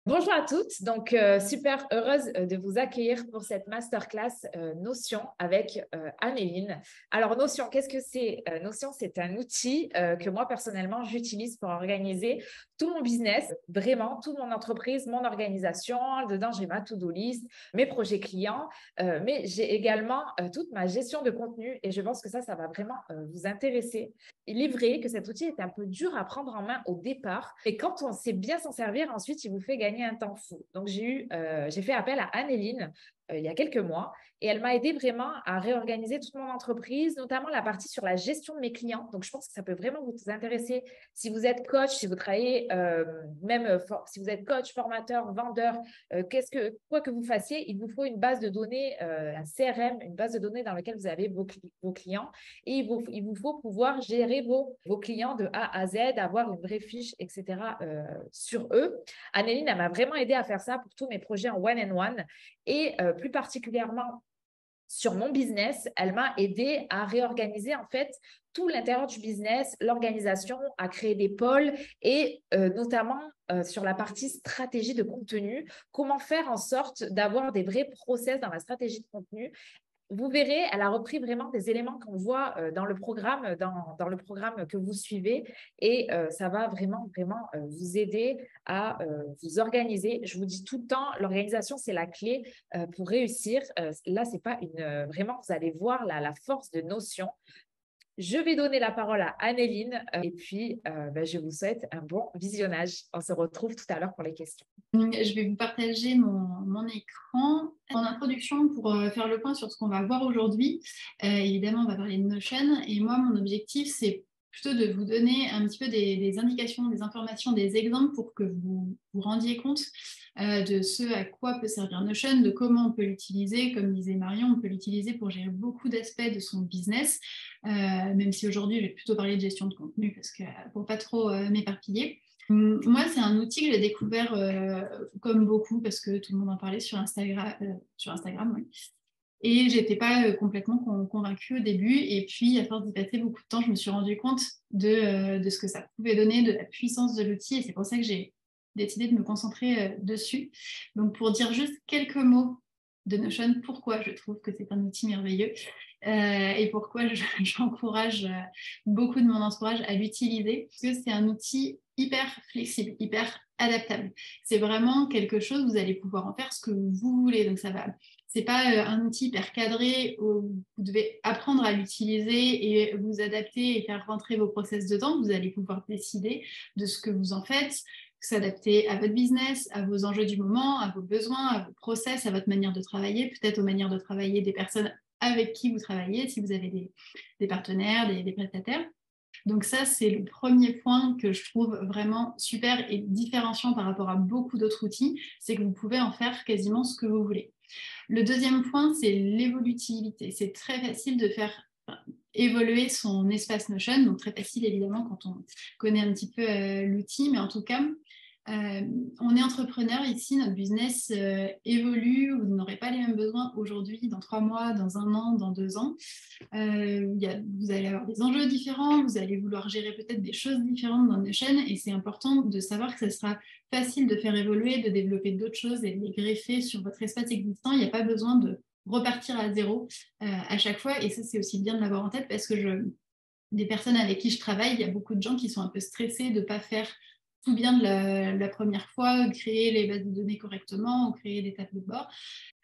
Bonjour à toutes, donc super heureuse de vous accueillir pour cette masterclass de vous accueillir pour cette masterclass Notion avec Anneline. Alors Notion, qu'est-ce que c'est? Notion, c'est un outil que moi personnellement j'utilise pour organiser tout mon business, vraiment toute mon entreprise, mon organisation. Dedans, j'ai ma to-do list, mes projets clients, mais j'ai également toute ma gestion de contenu et je pense que ça va vraiment vous intéresser. Il est vrai que cet outil est un peu dur à prendre en main au départ, mais quand on sait bien s'en servir, ensuite, il vous fait gagner un temps fou. Donc, j'ai fait appel à Anneline il y a quelques mois et elle m'a aidé vraiment à réorganiser toute mon entreprise, notamment la partie sur la gestion de mes clients. Donc, je pense que ça peut vraiment vous intéresser si vous êtes coach, si vous travaillez si vous êtes coach, formateur, vendeur, quoi que vous fassiez, il vous faut une base de données, un CRM, une base de données dans laquelle vous avez vos clients et il vous faut pouvoir gérer vos clients de A à Z, avoir une vraie fiche, etc. Sur eux. Anneline, elle m'a vraiment aidé à faire ça pour tous mes projets en one-on-one et plus particulièrement sur mon business, elle m'a aidé à réorganiser en fait tout l'intérieur du business, l'organisation, à créer des pôles et notamment sur la partie stratégie de contenu, comment faire en sorte d'avoir des vrais process dans la stratégie de contenu. Vous verrez, elle a repris vraiment des éléments qu'on voit dans le programme, dans le programme que vous suivez et ça va vraiment vous aider à vous organiser. Je vous dis tout le temps, l'organisation, c'est la clé pour réussir. Là, c'est pas vraiment, vous allez voir la force de Notion. Je vais donner la parole à Anneline et puis je vous souhaite un bon visionnage. On se retrouve tout à l'heure pour les questions. Je vais vous partager mon écran. En introduction, pour faire le point sur ce qu'on va voir aujourd'hui, évidemment, on va parler de Notion. Et moi, mon objectif, c'est plutôt de vous donner un petit peu des indications, des informations, des exemples pour que vous vous rendiez compte de ce à quoi peut servir Notion, de comment on peut l'utiliser. Comme disait Marion, on peut l'utiliser pour gérer beaucoup d'aspects de son business, même si aujourd'hui, je vais plutôt parler de gestion de contenu parce que, pour pas trop m'éparpiller. Moi, c'est un outil que j'ai découvert comme beaucoup parce que tout le monde en parlait sur Instagram, oui. Et j'étais pas complètement convaincue au début. Et puis, à force d'y passer beaucoup de temps, je me suis rendu compte de ce que ça pouvait donner, de la puissance de l'outil. Et c'est pour ça que j'ai décidé de me concentrer dessus. Donc, pour dire juste quelques mots de Notion, pourquoi je trouve que c'est un outil merveilleux et pourquoi j'encourage beaucoup de mon entourage à l'utiliser, parce que c'est un outil hyper flexible, hyper adaptable. C'est vraiment quelque chose, vous allez pouvoir en faire ce que vous voulez. Donc, ça va. C'est pas un outil hyper cadré où vous devez apprendre à l'utiliser et vous adapter et faire rentrer vos process dedans. Vous allez pouvoir décider de ce que vous en faites, s'adapter à votre business, à vos enjeux du moment, à vos besoins, à vos process, à votre manière de travailler, peut-être aux manières de travailler des personnes avec qui vous travaillez, si vous avez des partenaires, des prestataires. Donc ça, c'est le premier point que je trouve vraiment super et différenciant par rapport à beaucoup d'autres outils, c'est que vous pouvez en faire quasiment ce que vous voulez. Le deuxième point, c'est l'évolutivité. C'est très facile de faire évoluer son espace Notion, donc très facile évidemment quand on connaît un petit peu l'outil, mais en tout cas, on est entrepreneur ici, notre business évolue, vous n'aurez pas les mêmes besoins aujourd'hui, dans 3 mois, dans 1 an, dans 2 ans. Vous allez avoir des enjeux différents, vous allez vouloir gérer peut-être des choses différentes dans Notion et c'est important de savoir que ce sera facile de faire évoluer, de développer d'autres choses et de les greffer sur votre espace existant. Il n'y a pas besoin de repartir à zéro à chaque fois et ça, c'est aussi bien de l'avoir en tête parce que des personnes avec qui je travaille, il y a beaucoup de gens qui sont un peu stressés de ne pas faire tout bien de la première fois, créer les bases de données correctement ou créer des tableaux de bord.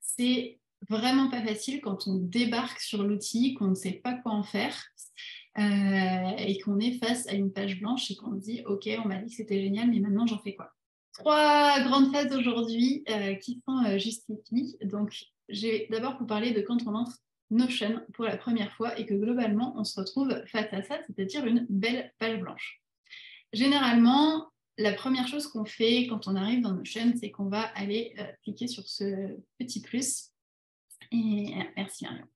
C'est vraiment pas facile quand on débarque sur l'outil, qu'on ne sait pas quoi en faire et qu'on est face à une page blanche et qu'on dit « Ok, on m'a dit que c'était génial, mais maintenant j'en fais quoi ?» 3 grandes phases aujourd'hui qui sont justifiées. Donc, je vais d'abord vous parler de quand on entre Notion pour la première fois et que globalement, on se retrouve face à ça, c'est-à-dire une belle page blanche. Généralement, la première chose qu'on fait quand on arrive dans Notion, c'est qu'on va aller cliquer sur ce petit plus. Et merci Marion.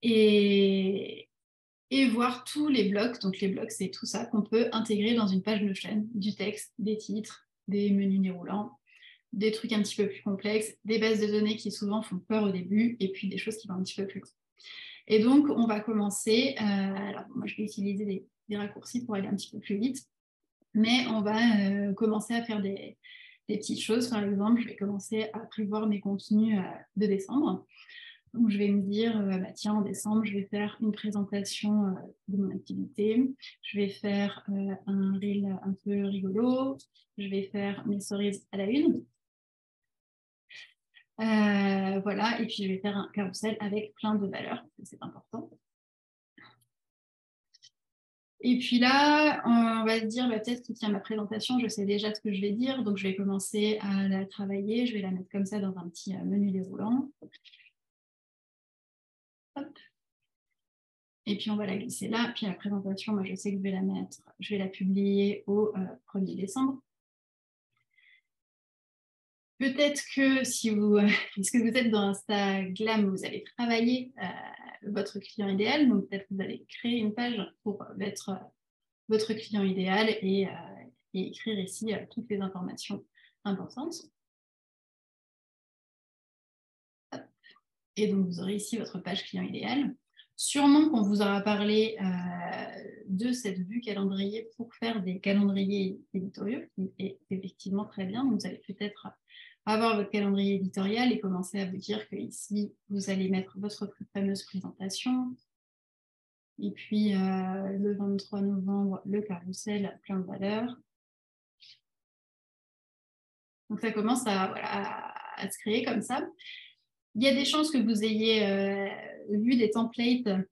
Et voir tous les blocs. Donc les blocs, c'est tout ça qu'on peut intégrer dans une page Notion, du texte, des titres, des menus déroulants, des trucs un petit peu plus complexes, des bases de données qui souvent font peur au début, et puis des choses qui vont un petit peu plus loin. Et donc, on va commencer. Alors, moi, je vais utiliser des raccourcis pour aller un petit peu plus vite, mais on va commencer à faire des des petites choses. Par exemple, je vais commencer à prévoir mes contenus de décembre. Donc, je vais me dire, tiens, en décembre, je vais faire une présentation de mon activité. Je vais faire un reel un peu rigolo. Je vais faire mes stories à la une. Voilà, et puis je vais faire un carrousel avec plein de valeurs, c'est important. Et puis là, on va se dire, peut-être que tiens, ma présentation, je sais déjà ce que je vais dire, donc je vais commencer à la travailler, je vais la mettre comme ça dans un petit menu déroulant. Hop. Et puis on va la glisser là, puis la présentation, moi je sais que je vais la publier au 1er décembre. Peut-être que si vous, parce que vous êtes dans Instagram, vous allez travailler votre client idéal, donc peut-être que vous allez créer une page pour mettre votre client idéal et écrire ici toutes les informations importantes. Hop. Et donc vous aurez ici votre page client idéal. Sûrement qu'on vous aura parlé de cette vue calendrier pour faire des calendriers éditoriaux, qui est effectivement très bien. Donc vous allez peut-être avoir votre calendrier éditorial et commencer à vous dire que ici vous allez mettre votre fameuse présentation. Et puis le 23 novembre, le carrousel plein de valeurs. Donc ça commence à se créer comme ça. Il y a des chances que vous ayez vu des templates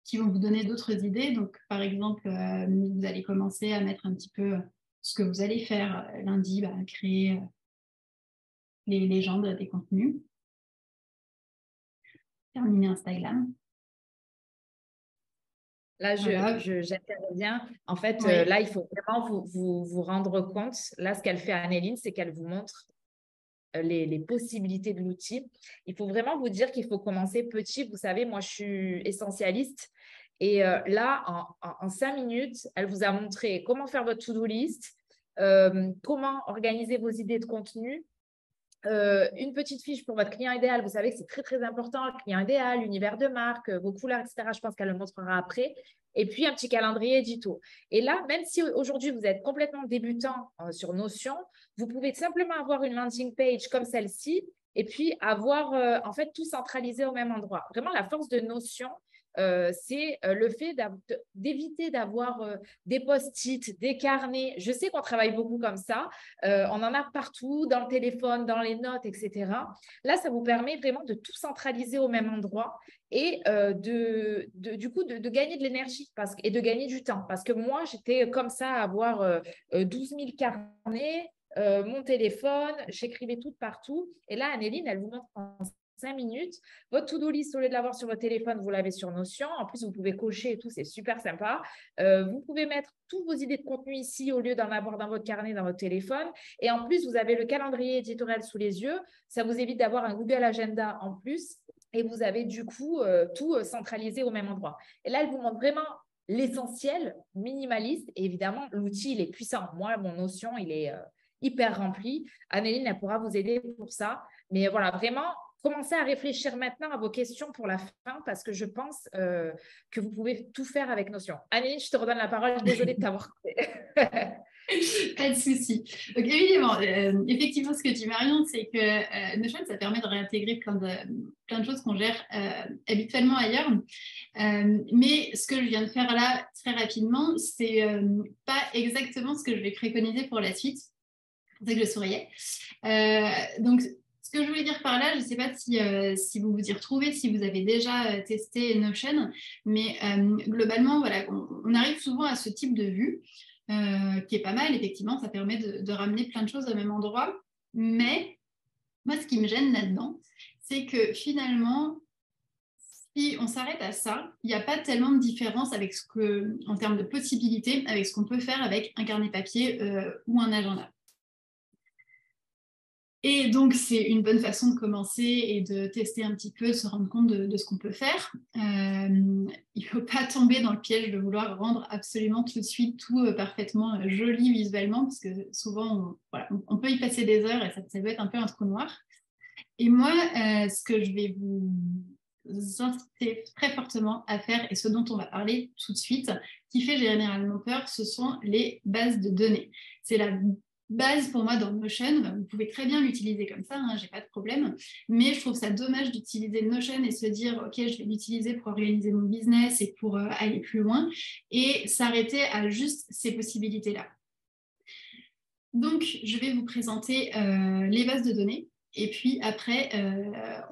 qui vont vous donner d'autres idées. Donc par exemple, vous allez commencer à mettre un petit peu ce que vous allez faire lundi, créer les légendes des contenus. Terminer Instagram. Là, Voilà. j'interviens. En fait, Oui. là, il faut vraiment vous rendre compte. Là, ce qu'elle fait à Anneline, c'est qu'elle vous montre les possibilités de l'outil. Il faut vraiment vous dire qu'il faut commencer petit. Vous savez, moi, je suis essentialiste. Et là, en 5 minutes, elle vous a montré comment faire votre to-do list, comment organiser vos idées de contenu, une petite fiche pour votre client idéal. Vous savez que c'est très, très important, le client idéal, l'univers de marque, vos couleurs, etc. Je pense qu'elle le montrera après. Et puis, un petit calendrier édito. Et là, même si aujourd'hui, vous êtes complètement débutant sur Notion, vous pouvez simplement avoir une landing page comme celle-ci et puis avoir en fait tout centralisé au même endroit. Vraiment, la force de Notion, c'est le fait d'éviter d'avoir des post-it, des carnets. Je sais qu'on travaille beaucoup comme ça. On en a partout, dans le téléphone, dans les notes, etc. Là, ça vous permet vraiment de tout centraliser au même endroit et du coup de gagner de l'énergie et de gagner du temps. Parce que moi, j'étais comme ça à avoir 12 000 carnets, mon téléphone, j'écrivais tout partout. Et là, Anneline, elle vous montre en 5 minutes. Votre to-do list, au lieu de l'avoir sur votre téléphone, vous l'avez sur Notion. En plus, vous pouvez cocher et tout, c'est super sympa. Vous pouvez mettre toutes vos idées de contenu ici au lieu d'en avoir dans votre carnet, dans votre téléphone. Et en plus, vous avez le calendrier éditorial sous les yeux. Ça vous évite d'avoir un Google Agenda en plus. Et vous avez du coup tout centralisé au même endroit. Et là, elle vous montre vraiment l'essentiel, minimaliste. Et évidemment, l'outil, il est puissant. Moi, mon Notion, il est hyper rempli. Anneline, elle pourra vous aider pour ça. Mais voilà, vraiment, commencez à réfléchir maintenant à vos questions pour la fin parce que je pense que vous pouvez tout faire avec Notion. Anneline, je te redonne la parole. Désolée de t'avoir coupé. Pas de souci. Donc évidemment, effectivement, ce que dit Marion, c'est que Notion, ça permet de réintégrer plein de choses qu'on gère habituellement ailleurs. Mais ce que je viens de faire là, très rapidement, c'est pas exactement ce que je vais préconiser pour la suite. C'est pour ça que je souriais. Donc, ce que je voulais dire par là, je ne sais pas si vous vous y retrouvez, si vous avez déjà testé Notion, mais globalement, voilà, on arrive souvent à ce type de vue qui est pas mal. Effectivement, ça permet de ramener plein de choses au même endroit. Mais moi, ce qui me gêne là-dedans, c'est que finalement, si on s'arrête à ça, il n'y a pas tellement de différence avec en termes de possibilités avec ce qu'on peut faire avec un carnet papier ou un agenda. Et donc, c'est une bonne façon de commencer et de tester un petit peu, de se rendre compte de ce qu'on peut faire. Il ne faut pas tomber dans le piège de vouloir rendre absolument tout de suite tout parfaitement joli visuellement, parce que souvent, on peut y passer des heures et ça peut être un peu un trou noir. Et moi, ce que je vais vous inciter très fortement à faire, et ce dont on va parler tout de suite, qui fait généralement peur, ce sont les bases de données. C'est la base pour moi dans Notion. Vous pouvez très bien l'utiliser comme ça, hein, j'ai pas de problème. Mais je trouve ça dommage d'utiliser Notion et se dire, OK, je vais l'utiliser pour organiser mon business et pour aller plus loin et s'arrêter à juste ces possibilités-là. Donc, je vais vous présenter les bases de données. Et puis après,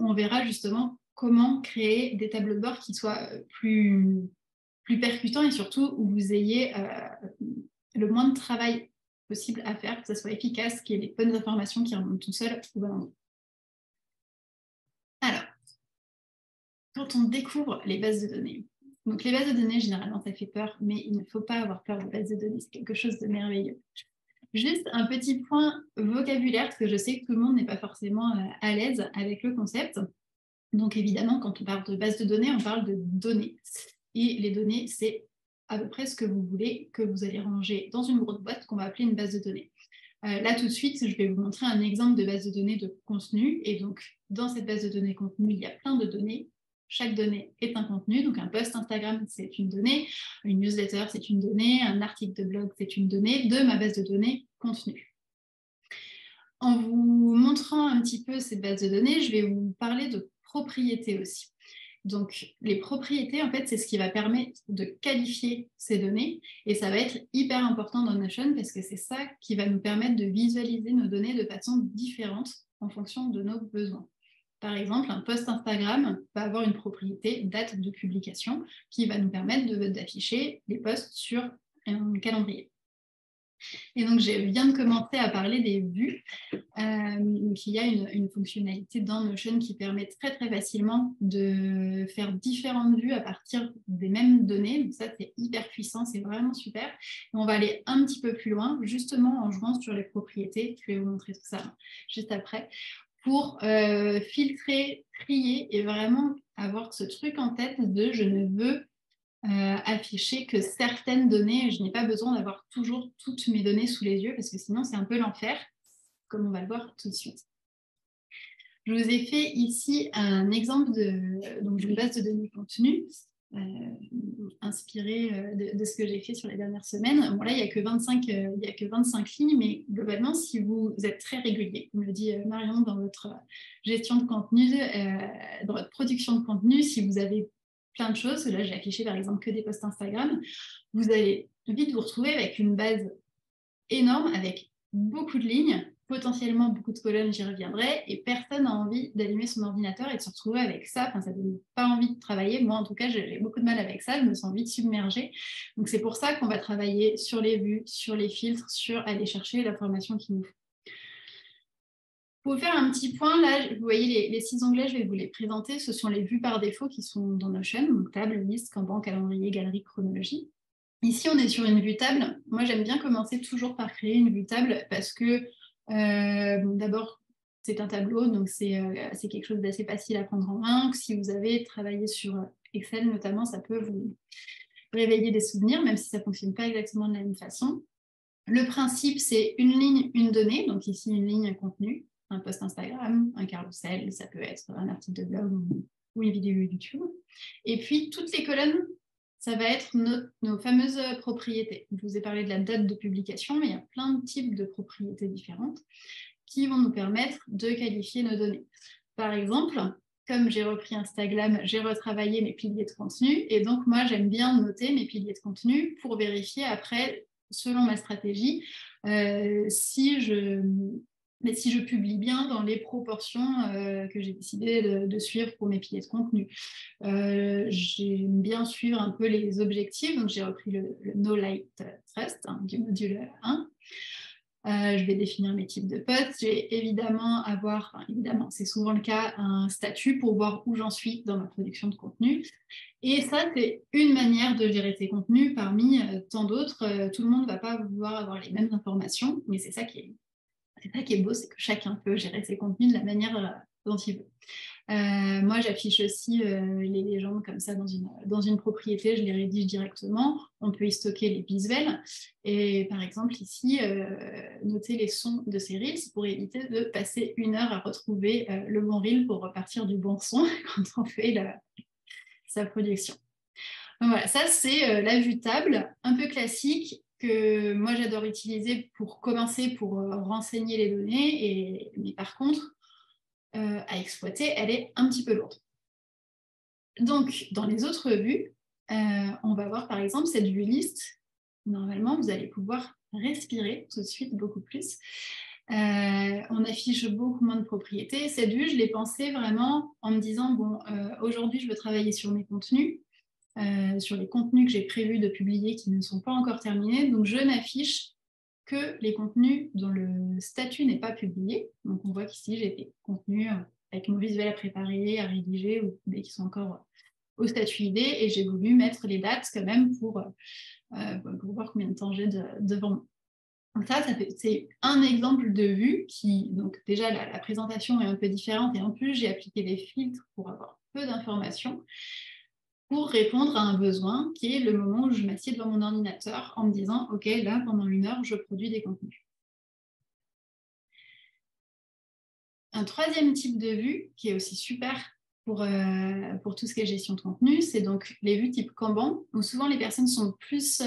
on verra justement comment créer des tableaux de bord qui soient plus percutants et surtout où vous ayez le moins de travail possible à faire, que ça soit efficace, qu'il y ait les bonnes informations qui remontent tout seul au bon endroit. Alors, quand on découvre les bases de données, donc les bases de données, généralement, ça fait peur, mais il ne faut pas avoir peur des bases de données, c'est quelque chose de merveilleux. Juste un petit point vocabulaire, parce que je sais que tout le monde n'est pas forcément à l'aise avec le concept. Donc évidemment, quand on parle de base de données, on parle de données. Et les données, c'est à peu près ce que vous voulez, que vous allez ranger dans une grosse boîte qu'on va appeler une base de données. Là, tout de suite, je vais vous montrer un exemple de base de données de contenu. Et donc, dans cette base de données contenu, il y a plein de données. Chaque donnée est un contenu. Donc, un post Instagram, c'est une donnée. Une newsletter, c'est une donnée. Un article de blog, c'est une donnée de ma base de données contenu. En vous montrant un petit peu cette base de données, je vais vous parler de propriétés aussi. Donc, les propriétés, en fait, c'est ce qui va permettre de qualifier ces données et ça va être hyper important dans Notion parce que c'est ça qui va nous permettre de visualiser nos données de façon différente en fonction de nos besoins. Par exemple, un post Instagram va avoir une propriété date de publication qui va nous permettre d'afficher les posts sur un calendrier. Et donc, je viens de commencer à parler des vues. Donc, il y a une fonctionnalité dans Notion qui permet très, très facilement de faire différentes vues à partir des mêmes données. Donc, ça, c'est hyper puissant, c'est vraiment super. Et on va aller un petit peu plus loin, justement en jouant sur les propriétés. Je vais vous montrer tout ça juste après. Pour filtrer, trier et vraiment avoir ce truc en tête de je ne veux afficher que certaines données. Je n'ai pas besoin d'avoir toujours toutes mes données sous les yeux parce que sinon c'est un peu l'enfer, comme on va le voir tout de suite. Je vous ai fait ici un exemple d'une base de données contenu inspirée de ce que j'ai fait sur les dernières semaines. Bon, là, il n'y a que 25 lignes, mais globalement, si vous êtes très régulier, comme le dit Marion dans votre gestion de contenu, dans votre production de contenu, si vous avez plein de choses, là j'ai affiché par exemple que des posts Instagram, vous allez vite vous retrouver avec une base énorme, avec beaucoup de lignes, potentiellement beaucoup de colonnes, j'y reviendrai, et personne n'a envie d'allumer son ordinateur et de se retrouver avec ça. Enfin, ça ne donne pas envie de travailler. Moi, en tout cas, j'ai beaucoup de mal avec ça. Je me sens vite submergée. Donc, c'est pour ça qu'on va travailler sur les vues, sur les filtres, sur aller chercher l'information qu'il nous faut. Pour faire un petit point, là, vous voyez les 6 onglets, je vais vous les présenter. Ce sont les vues par défaut qui sont dans Notion, donc table, liste, Kanban, calendrier, galerie, chronologie. Ici, on est sur une vue table. Moi, j'aime bien commencer toujours par créer une vue table parce que, d'abord, c'est un tableau, donc c'est quelque chose d'assez facile à prendre en main. Si vous avez travaillé sur Excel notamment, ça peut vous réveiller des souvenirs, même si ça ne fonctionne pas exactement de la même façon. Le principe, c'est une ligne, une donnée. Donc ici, une ligne, un contenu, un post Instagram, un carrousel, ça peut être un article de blog ou une vidéo YouTube. Et puis, toutes les colonnes, ça va être nos fameuses propriétés. Je vous ai parlé de la date de publication, mais il y a plein de types de propriétés différentes qui vont nous permettre de qualifier nos données. Par exemple, comme j'ai repris Instagram, j'ai retravaillé mes piliers de contenu. Et donc, moi, j'aime bien noter mes piliers de contenu pour vérifier après, selon ma stratégie, si je publie bien dans les proportions que j'ai décidé de suivre pour mes piliers de contenu. J'aime bien suivre un peu les objectifs, donc j'ai repris le No Like Trust du module 1. Je vais définir mes types de posts. Je vais évidemment c'est souvent le cas, un statut pour voir où j'en suis dans ma production de contenu. Et ça, c'est une manière de gérer ses contenus parmi tant d'autres. Tout le monde ne va pas vouloir avoir les mêmes informations, mais c'est ça qui est beau, c'est que chacun peut gérer ses contenus de la manière dont il veut. Moi, j'affiche aussi les légendes comme ça dans une propriété, je les rédige directement. On peut y stocker les visuels. Et par exemple, ici, noter les sons de ces reels pour éviter de passer 1 heure à retrouver le bon reel pour repartir du bon son quand on fait sa production. Donc voilà, ça c'est la vue table, un peu classique. que moi j'adore utiliser pour commencer, pour renseigner les données, mais par contre, à exploiter, elle est un petit peu lourde. Donc, dans les autres vues, on va voir par exemple cette vue liste. Normalement, vous allez pouvoir respirer tout de suite beaucoup plus. On affiche beaucoup moins de propriétés. Cette vue, je l'ai pensée vraiment en me disant, bon, aujourd'hui, je veux travailler sur mes contenus, sur les contenus que j'ai prévus de publier qui ne sont pas encore terminés. Donc, je n'affiche que les contenus dont le statut n'est pas publié. Donc, on voit qu'ici, j'ai des contenus avec mon visuel à préparer, à rédiger, ou des qui sont encore au statut idée. Et j'ai voulu mettre les dates quand même pour voir combien de temps j'ai devant moi. Donc ça c'est un exemple de vue qui, donc déjà la présentation est un peu différente et en plus j'ai appliqué des filtres pour avoir peu d'informations pour répondre à un besoin qui est le moment où je m'assieds devant mon ordinateur en me disant ok, là pendant 1 heure je produis des contenus. Un troisième type de vue qui est aussi super pour tout ce qui est gestion de contenu, c'est donc les vues type Kanban, où souvent les personnes sont plus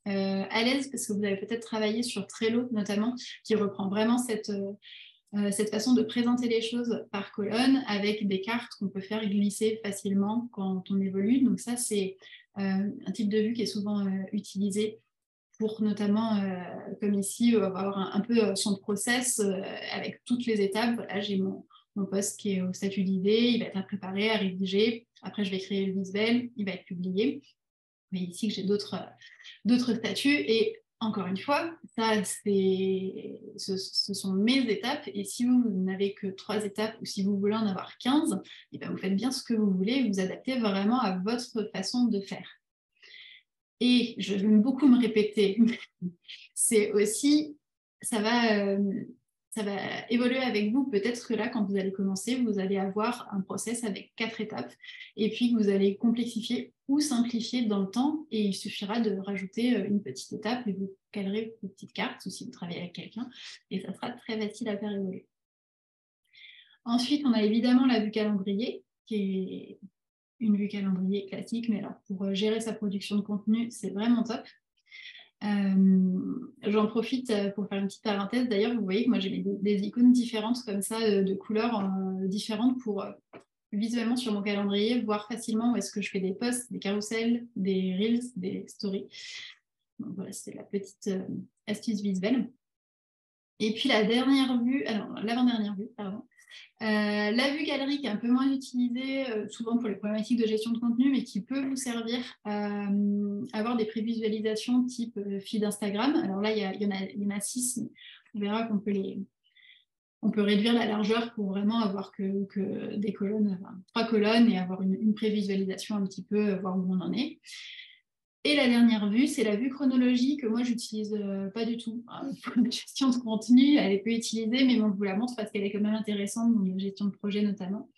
à l'aise parce que vous avez peut-être travaillé sur Trello notamment, qui reprend vraiment cette façon de présenter les choses par colonne avec des cartes qu'on peut faire glisser facilement quand on évolue. Donc ça, c'est un type de vue qui est souvent utilisé pour notamment, comme ici, avoir un peu son process avec toutes les étapes. Voilà, j'ai mon post qui est au statut d'idée, il va être à préparer, à rédiger. Après, je vais créer le visuel, il va être publié. Mais ici, j'ai d'autres statuts. Et encore une fois, ça, ce sont mes étapes. Et si vous n'avez que 3 étapes ou si vous voulez en avoir 15, et bien vous faites bien ce que vous voulez, vous adaptez vraiment à votre façon de faire. Et je vais beaucoup me répéter, c'est aussi, ça va évoluer avec vous. Peut-être que là, quand vous allez commencer, vous allez avoir un process avec 4 étapes et puis que vous allez complexifier ou simplifier dans le temps et il suffira de rajouter une petite étape et vous calerez une petite carte ou si vous travaillez avec quelqu'un et ça sera très facile à faire évoluer. Ensuite, on a évidemment la vue calendrier qui est une vue calendrier classique, mais alors pour gérer sa production de contenu, c'est vraiment top. J'en profite pour faire une petite parenthèse. D'ailleurs, vous voyez que moi, j'ai des icônes différentes comme ça, de couleurs différentes pour visuellement sur mon calendrier, voir facilement où est-ce que je fais des posts, des carousels, des reels, des stories. Donc voilà, c'est la petite astuce visuelle. Et puis la dernière vue, alors l'avant-dernière vue, pardon. La vue galerie qui est un peu moins utilisée souvent pour les problématiques de gestion de contenu, mais qui peut vous servir à avoir des prévisualisations type feed Instagram. Alors là, il y en a 6, on verra qu'on peut on peut réduire la largeur pour vraiment avoir que des colonnes, enfin, 3 colonnes et avoir une prévisualisation un petit peu, voir où on en est. Et la dernière vue, c'est la vue chronologie que moi, j'utilise pas du tout. Pour la gestion de contenu, elle est peu utilisée, mais bon, je vous la montre parce qu'elle est quand même intéressante dans la gestion de projet notamment,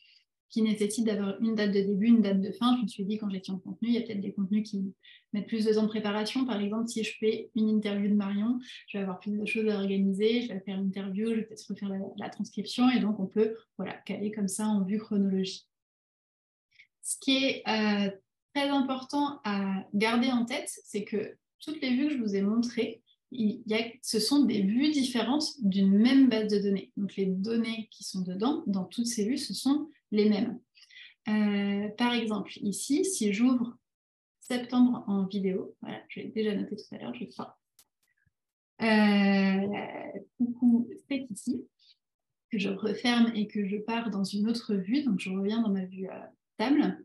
qui nécessite d'avoir une date de début, une date de fin. Je me suis dit qu'en gestion de contenu, il y a peut-être des contenus qui mettent plus de temps de préparation. Par exemple, si je fais une interview de Marion, je vais avoir plus de choses à organiser, je vais faire une interview, je vais peut-être refaire la transcription, et donc on peut caler comme ça en vue chronologie. Ce qui est très important à garder en tête, c'est que toutes les vues que je vous ai montrées, ce sont des vues différentes d'une même base de données. Donc les données qui sont dedans, dans toutes ces vues, ce sont les mêmes. Par exemple, ici, si j'ouvre septembre en vidéo, voilà, je l'ai déjà noté tout à l'heure, je crois. Coucou, c'est ici, que je referme et que je pars dans une autre vue, donc je reviens dans ma vue table.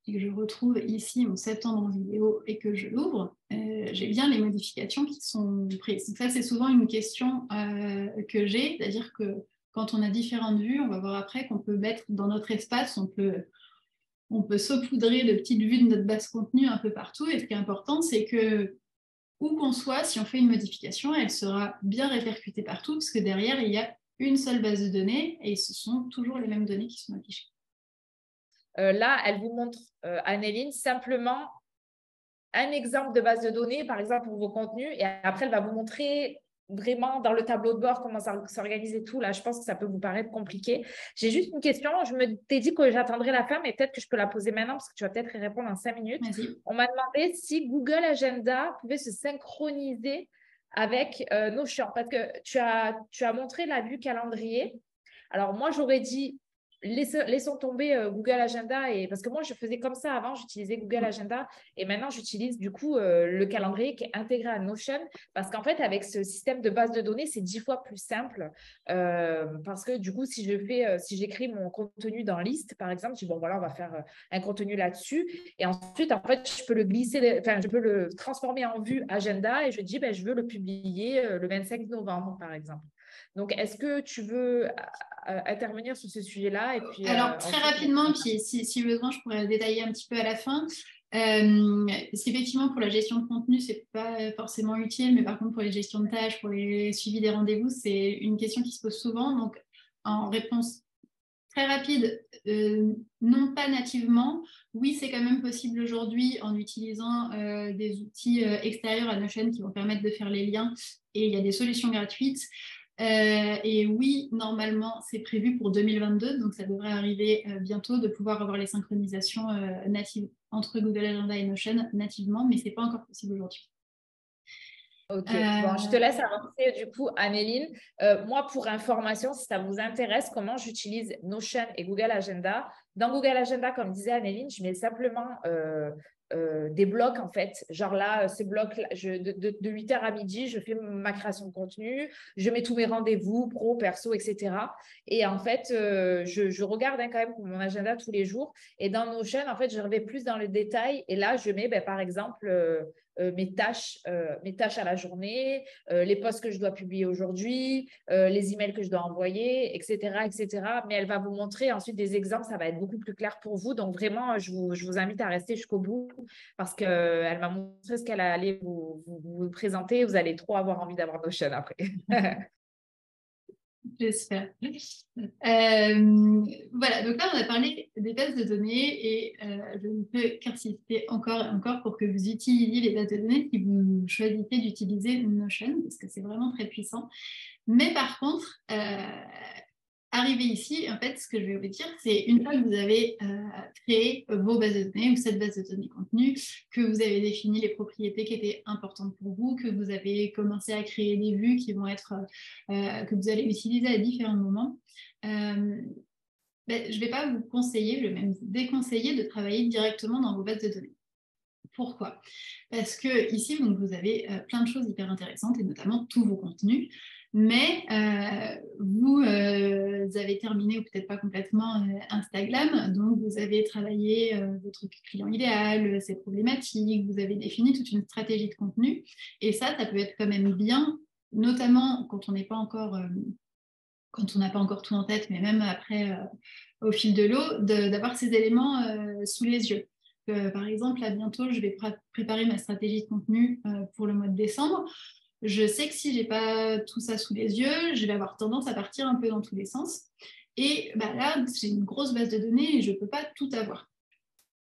Et que je retrouve ici mon septembre en vidéo et que je l'ouvre, j'ai bien les modifications qui sont prises. Donc ça, c'est souvent une question que j'ai, c'est-à-dire que quand on a différentes vues, on va voir après qu'on peut mettre dans notre espace, on peut saupoudrer de petites vues de notre base contenu un peu partout. Et ce qui est important, c'est que où qu'on soit, si on fait une modification, elle sera bien répercutée partout, parce que derrière, il y a une seule base de données et ce sont toujours les mêmes données qui sont affichées. Là, elle vous montre, Anneline, simplement un exemple de base de données, par exemple, pour vos contenus. Et après, elle va vous montrer vraiment dans le tableau de bord, comment ça s'organise et tout, là, je pense que ça peut vous paraître compliqué. J'ai juste une question. Je me t'ai dit que j'attendrai la fin, mais peut-être que je peux la poser maintenant parce que tu vas peut-être y répondre en 5 minutes. Vas-y. On m'a demandé si Google Agenda pouvait se synchroniser avec Notion parce que tu as montré la vue calendrier. Alors, moi, j'aurais dit, laissons tomber Google Agenda. Parce que moi, je faisais comme ça avant, j'utilisais Google Agenda. Et maintenant, j'utilise du coup le calendrier qui est intégré à Notion. Parce qu'en fait, avec ce système de base de données, c'est 10 fois plus simple. Parce que du coup, si j'écris mon contenu dans liste, par exemple, je dis, bon, voilà, on va faire un contenu là-dessus. Et ensuite, en fait, je peux le glisser, enfin, je peux le transformer en vue agenda et je dis, ben, je veux le publier le 25 novembre, par exemple. Donc, est-ce que tu veux intervenir sur ce sujet-là et puis Alors, très ensuite rapidement, puis si besoin, je pourrais détailler un petit peu à la fin. Parce qu'effectivement, pour la gestion de contenu, c'est pas forcément utile, mais par contre, pour les gestions de tâches, pour les suivis des rendez-vous, c'est une question qui se pose souvent. Donc, en réponse très rapide, non pas nativement. Oui, c'est quand même possible aujourd'hui en utilisant des outils extérieurs à Notion qui vont permettre de faire les liens et il y a des solutions gratuites. Et oui, normalement, c'est prévu pour 2022, donc ça devrait arriver bientôt de pouvoir avoir les synchronisations natives entre Google Agenda et Notion nativement, mais ce n'est pas encore possible aujourd'hui. Ok, bon, je te laisse avancer du coup, Anneline. Moi, pour information, si ça vous intéresse, comment j'utilise Notion et Google Agenda. Dans Google Agenda, comme disait Anneline, je mets simplement des blocs en fait. Genre là, ces blocs-là, de 8h à midi, je fais ma création de contenu, je mets tous mes rendez-vous, pro, perso, etc. Et en fait, je regarde quand même mon agenda tous les jours. Et dans Notion, en fait, je vais plus dans le détail. Et là, je mets, par exemple, mes tâches à la journée, les posts que je dois publier aujourd'hui, les emails que je dois envoyer, etc., etc. Mais elle va vous montrer ensuite des exemples, ça va être beaucoup plus clair pour vous. Donc vraiment, je vous invite à rester jusqu'au bout parce qu'elle m'a montré ce qu'elle allait vous présenter. Vous allez trop avoir envie d'avoir Notion après. J'espère. Voilà, donc là, on a parlé des bases de données et je ne peux qu'insister encore et encore pour que vous utilisiez les bases de données si vous choisissez d'utiliser Notion, parce que c'est vraiment très puissant. Mais par contre, arrivé ici, en fait, ce que je vais vous dire, c'est une fois que vous avez créé vos bases de données ou cette base de données contenu, que vous avez défini les propriétés qui étaient importantes pour vous, que vous avez commencé à créer des vues qui vont être, que vous allez utiliser à différents moments, je ne vais pas vous conseiller, je vais même vous déconseiller de travailler directement dans vos bases de données. Pourquoi? Parce que ici, donc, vous avez plein de choses hyper intéressantes et notamment tous vos contenus. Mais vous avez terminé, ou peut-être pas complètement, Instagram. Donc, vous avez travaillé votre client idéal, ses problématiques. Vous avez défini toute une stratégie de contenu. Et ça peut être quand même bien, notamment quand on n'est pas encore... quand on n'a pas encore tout en tête, mais même après, au fil de l'eau, d'avoir ces éléments sous les yeux. Par exemple, là, bientôt, je vais préparer ma stratégie de contenu pour le mois de décembre. Je sais que si je n'ai pas tout ça sous les yeux, je vais avoir tendance à partir un peu dans tous les sens. Et là, j'ai une grosse base de données et je ne peux pas tout avoir.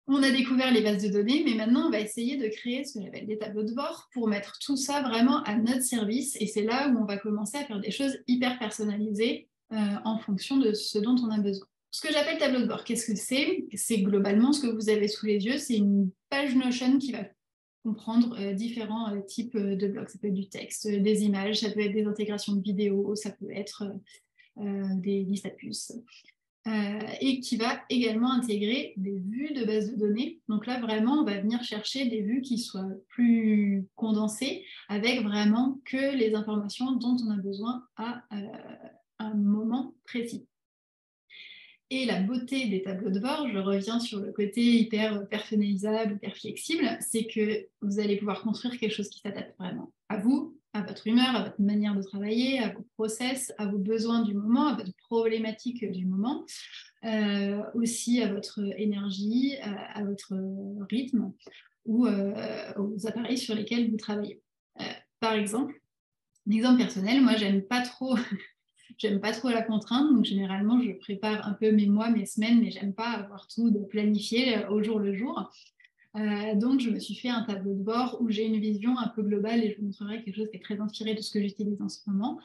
On a découvert les bases de données, mais maintenant, on va essayer de créer ce que j'appelle des tableaux de bord pour mettre tout ça vraiment à notre service. Et c'est là où on va commencer à faire des choses hyper personnalisées en fonction de ce dont on a besoin. Ce que j'appelle tableau de bord, qu'est-ce que c'est? C'est globalement ce que vous avez sous les yeux. C'est une page Notion qui va comprendre différents types de blocs. Ça peut être du texte, des images, ça peut être des intégrations de vidéos, ça peut être des listes à puces. Et qui va également intégrer des vues de base de données. Donc là, vraiment, on va venir chercher des vues qui soient plus condensées, avec vraiment que les informations dont on a besoin à un moment précis. Et la beauté des tableaux de bord, je reviens sur le côté hyper personnalisable, hyper flexible, c'est que vous allez pouvoir construire quelque chose qui s'adapte vraiment à vous, à votre humeur, à votre manière de travailler, à vos process, à vos besoins du moment, à votre problématique du moment, aussi à votre énergie, à votre rythme ou aux appareils sur lesquels vous travaillez. Par exemple, un exemple personnel, moi j'aime pas trop la contrainte, donc généralement je prépare un peu mes mois, mes semaines, mais j'aime pas avoir tout de planifié au jour le jour. Donc, je me suis fait un tableau de bord où j'ai une vision un peu globale et je vous montrerai quelque chose qui est très inspiré de ce que j'utilise en ce moment.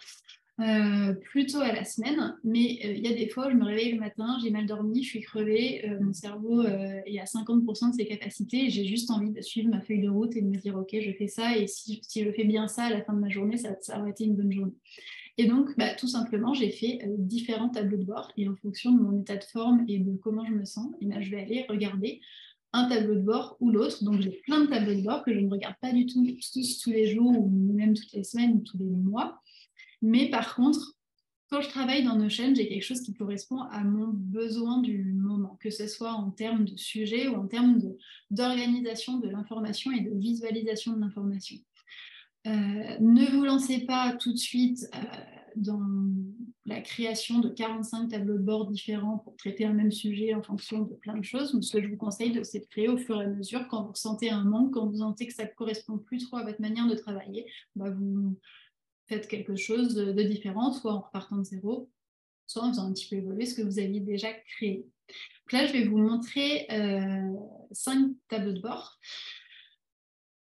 Plutôt à la semaine, mais il y a des fois où je me réveille le matin, j'ai mal dormi, je suis crevée, mon cerveau est à 50% de ses capacités et j'ai juste envie de suivre ma feuille de route et de me dire ok, je fais ça et si je fais bien ça à la fin de ma journée, ça aurait été une bonne journée. Et donc, tout simplement, j'ai fait différents tableaux de bord et en fonction de mon état de forme et de comment je me sens, je vais aller regarder un tableau de bord ou l'autre. Donc, j'ai plein de tableaux de bord que je ne regarde pas du tout tous les jours ou même toutes les semaines ou tous les mois. Mais par contre, quand je travaille dans Notion, j'ai quelque chose qui correspond à mon besoin du moment, que ce soit en termes de sujet ou en termes d'organisation de l'information et de visualisation de l'information. Ne vous lancez pas tout de suite dans la création de 45 tableaux de bord différents pour traiter un même sujet en fonction de plein de choses. Ce que je vous conseille, c'est de créer au fur et à mesure. Quand vous ressentez un manque, quand vous sentez que ça ne correspond plus trop à votre manière de travailler, vous faites quelque chose de différent, soit en repartant de zéro, soit en faisant un petit peu évoluer ce que vous aviez déjà créé. Donc là, je vais vous montrer 5 tableaux de bord.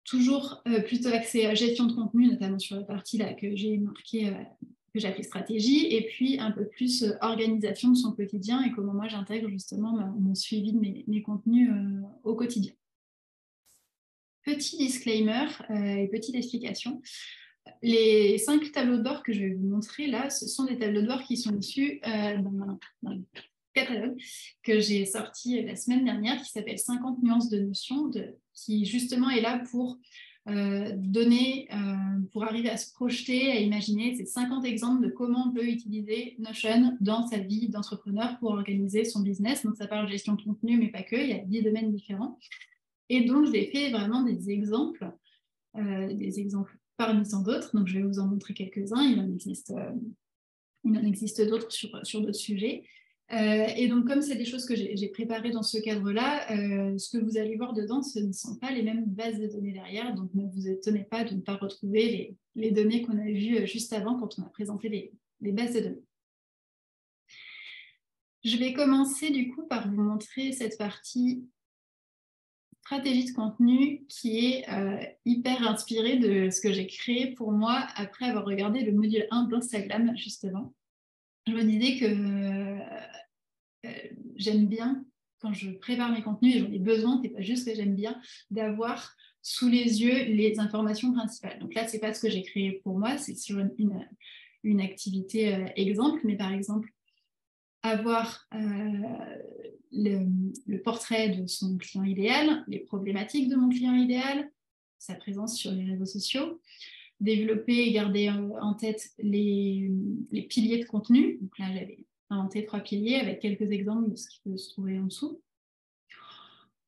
Toujours plutôt axé gestion de contenu, notamment sur la partie là que j'ai marquée, que j'ai appelée stratégie, et puis un peu plus organisation de son quotidien et comment moi j'intègre justement mon suivi de mes contenus au quotidien. Petit disclaimer et petite explication. Les 5 tableaux de bord que je vais vous montrer là, ce sont des tableaux de bord qui sont issus d'un catalogue que j'ai sorti la semaine dernière qui s'appelle 50 nuances de notions, qui justement est là pour pour arriver à se projeter, à imaginer ces 50 exemples de comment on peut utiliser Notion dans sa vie d'entrepreneur pour organiser son business. Donc ça parle de gestion de contenu, mais pas que, il y a 10 domaines différents. Et donc j'ai fait vraiment des exemples parmi tant d'autres. Donc je vais vous en montrer quelques-uns. Il en existe d'autres sur d'autres sujets. Et donc, comme c'est des choses que j'ai préparées dans ce cadre-là, ce que vous allez voir dedans, ce ne sont pas les mêmes bases de données derrière. Donc, ne vous étonnez pas de ne pas retrouver les données qu'on a vues juste avant quand on a présenté les bases de données. Je vais commencer du coup par vous montrer cette partie stratégie de contenu qui est hyper inspirée de ce que j'ai créé pour moi après avoir regardé le module 1 d'Instagram, justement. Je me disais que j'aime bien, quand je prépare mes contenus, et j'en ai besoin, c'est pas juste que j'aime bien, d'avoir sous les yeux les informations principales. Donc là, c'est pas ce que j'ai créé pour moi, c'est sur une activité exemple, mais par exemple, avoir le portrait de son client idéal, les problématiques de mon client idéal, sa présence sur les réseaux sociaux, développer et garder en tête les piliers de contenu. Donc là, j'avais inventé 3 piliers avec quelques exemples de ce qui peut se trouver en dessous.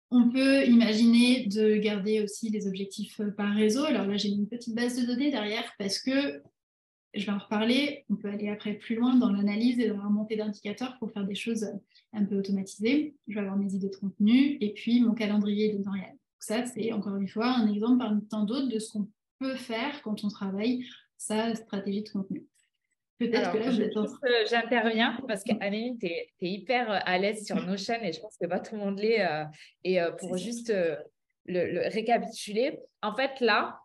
On peut imaginer de garder aussi les objectifs par réseau. Alors là, j'ai mis une petite base de données derrière parce que je vais en reparler. On peut aller après plus loin dans l'analyse et dans la remontée d'indicateurs pour faire des choses un peu automatisées. Je vais avoir mes idées de contenu et puis mon calendrier éditorial. Donc ça, c'est encore une fois un exemple parmi tant d'autres de ce qu'on peut faire quand on travaille sa stratégie de contenu. Peut-être que là, vous êtes j'interviens parce qu'Amélie, tu es hyper à l'aise sur Notion et je pense que pas tout le monde l'est. Et pour juste le récapituler, en fait, là,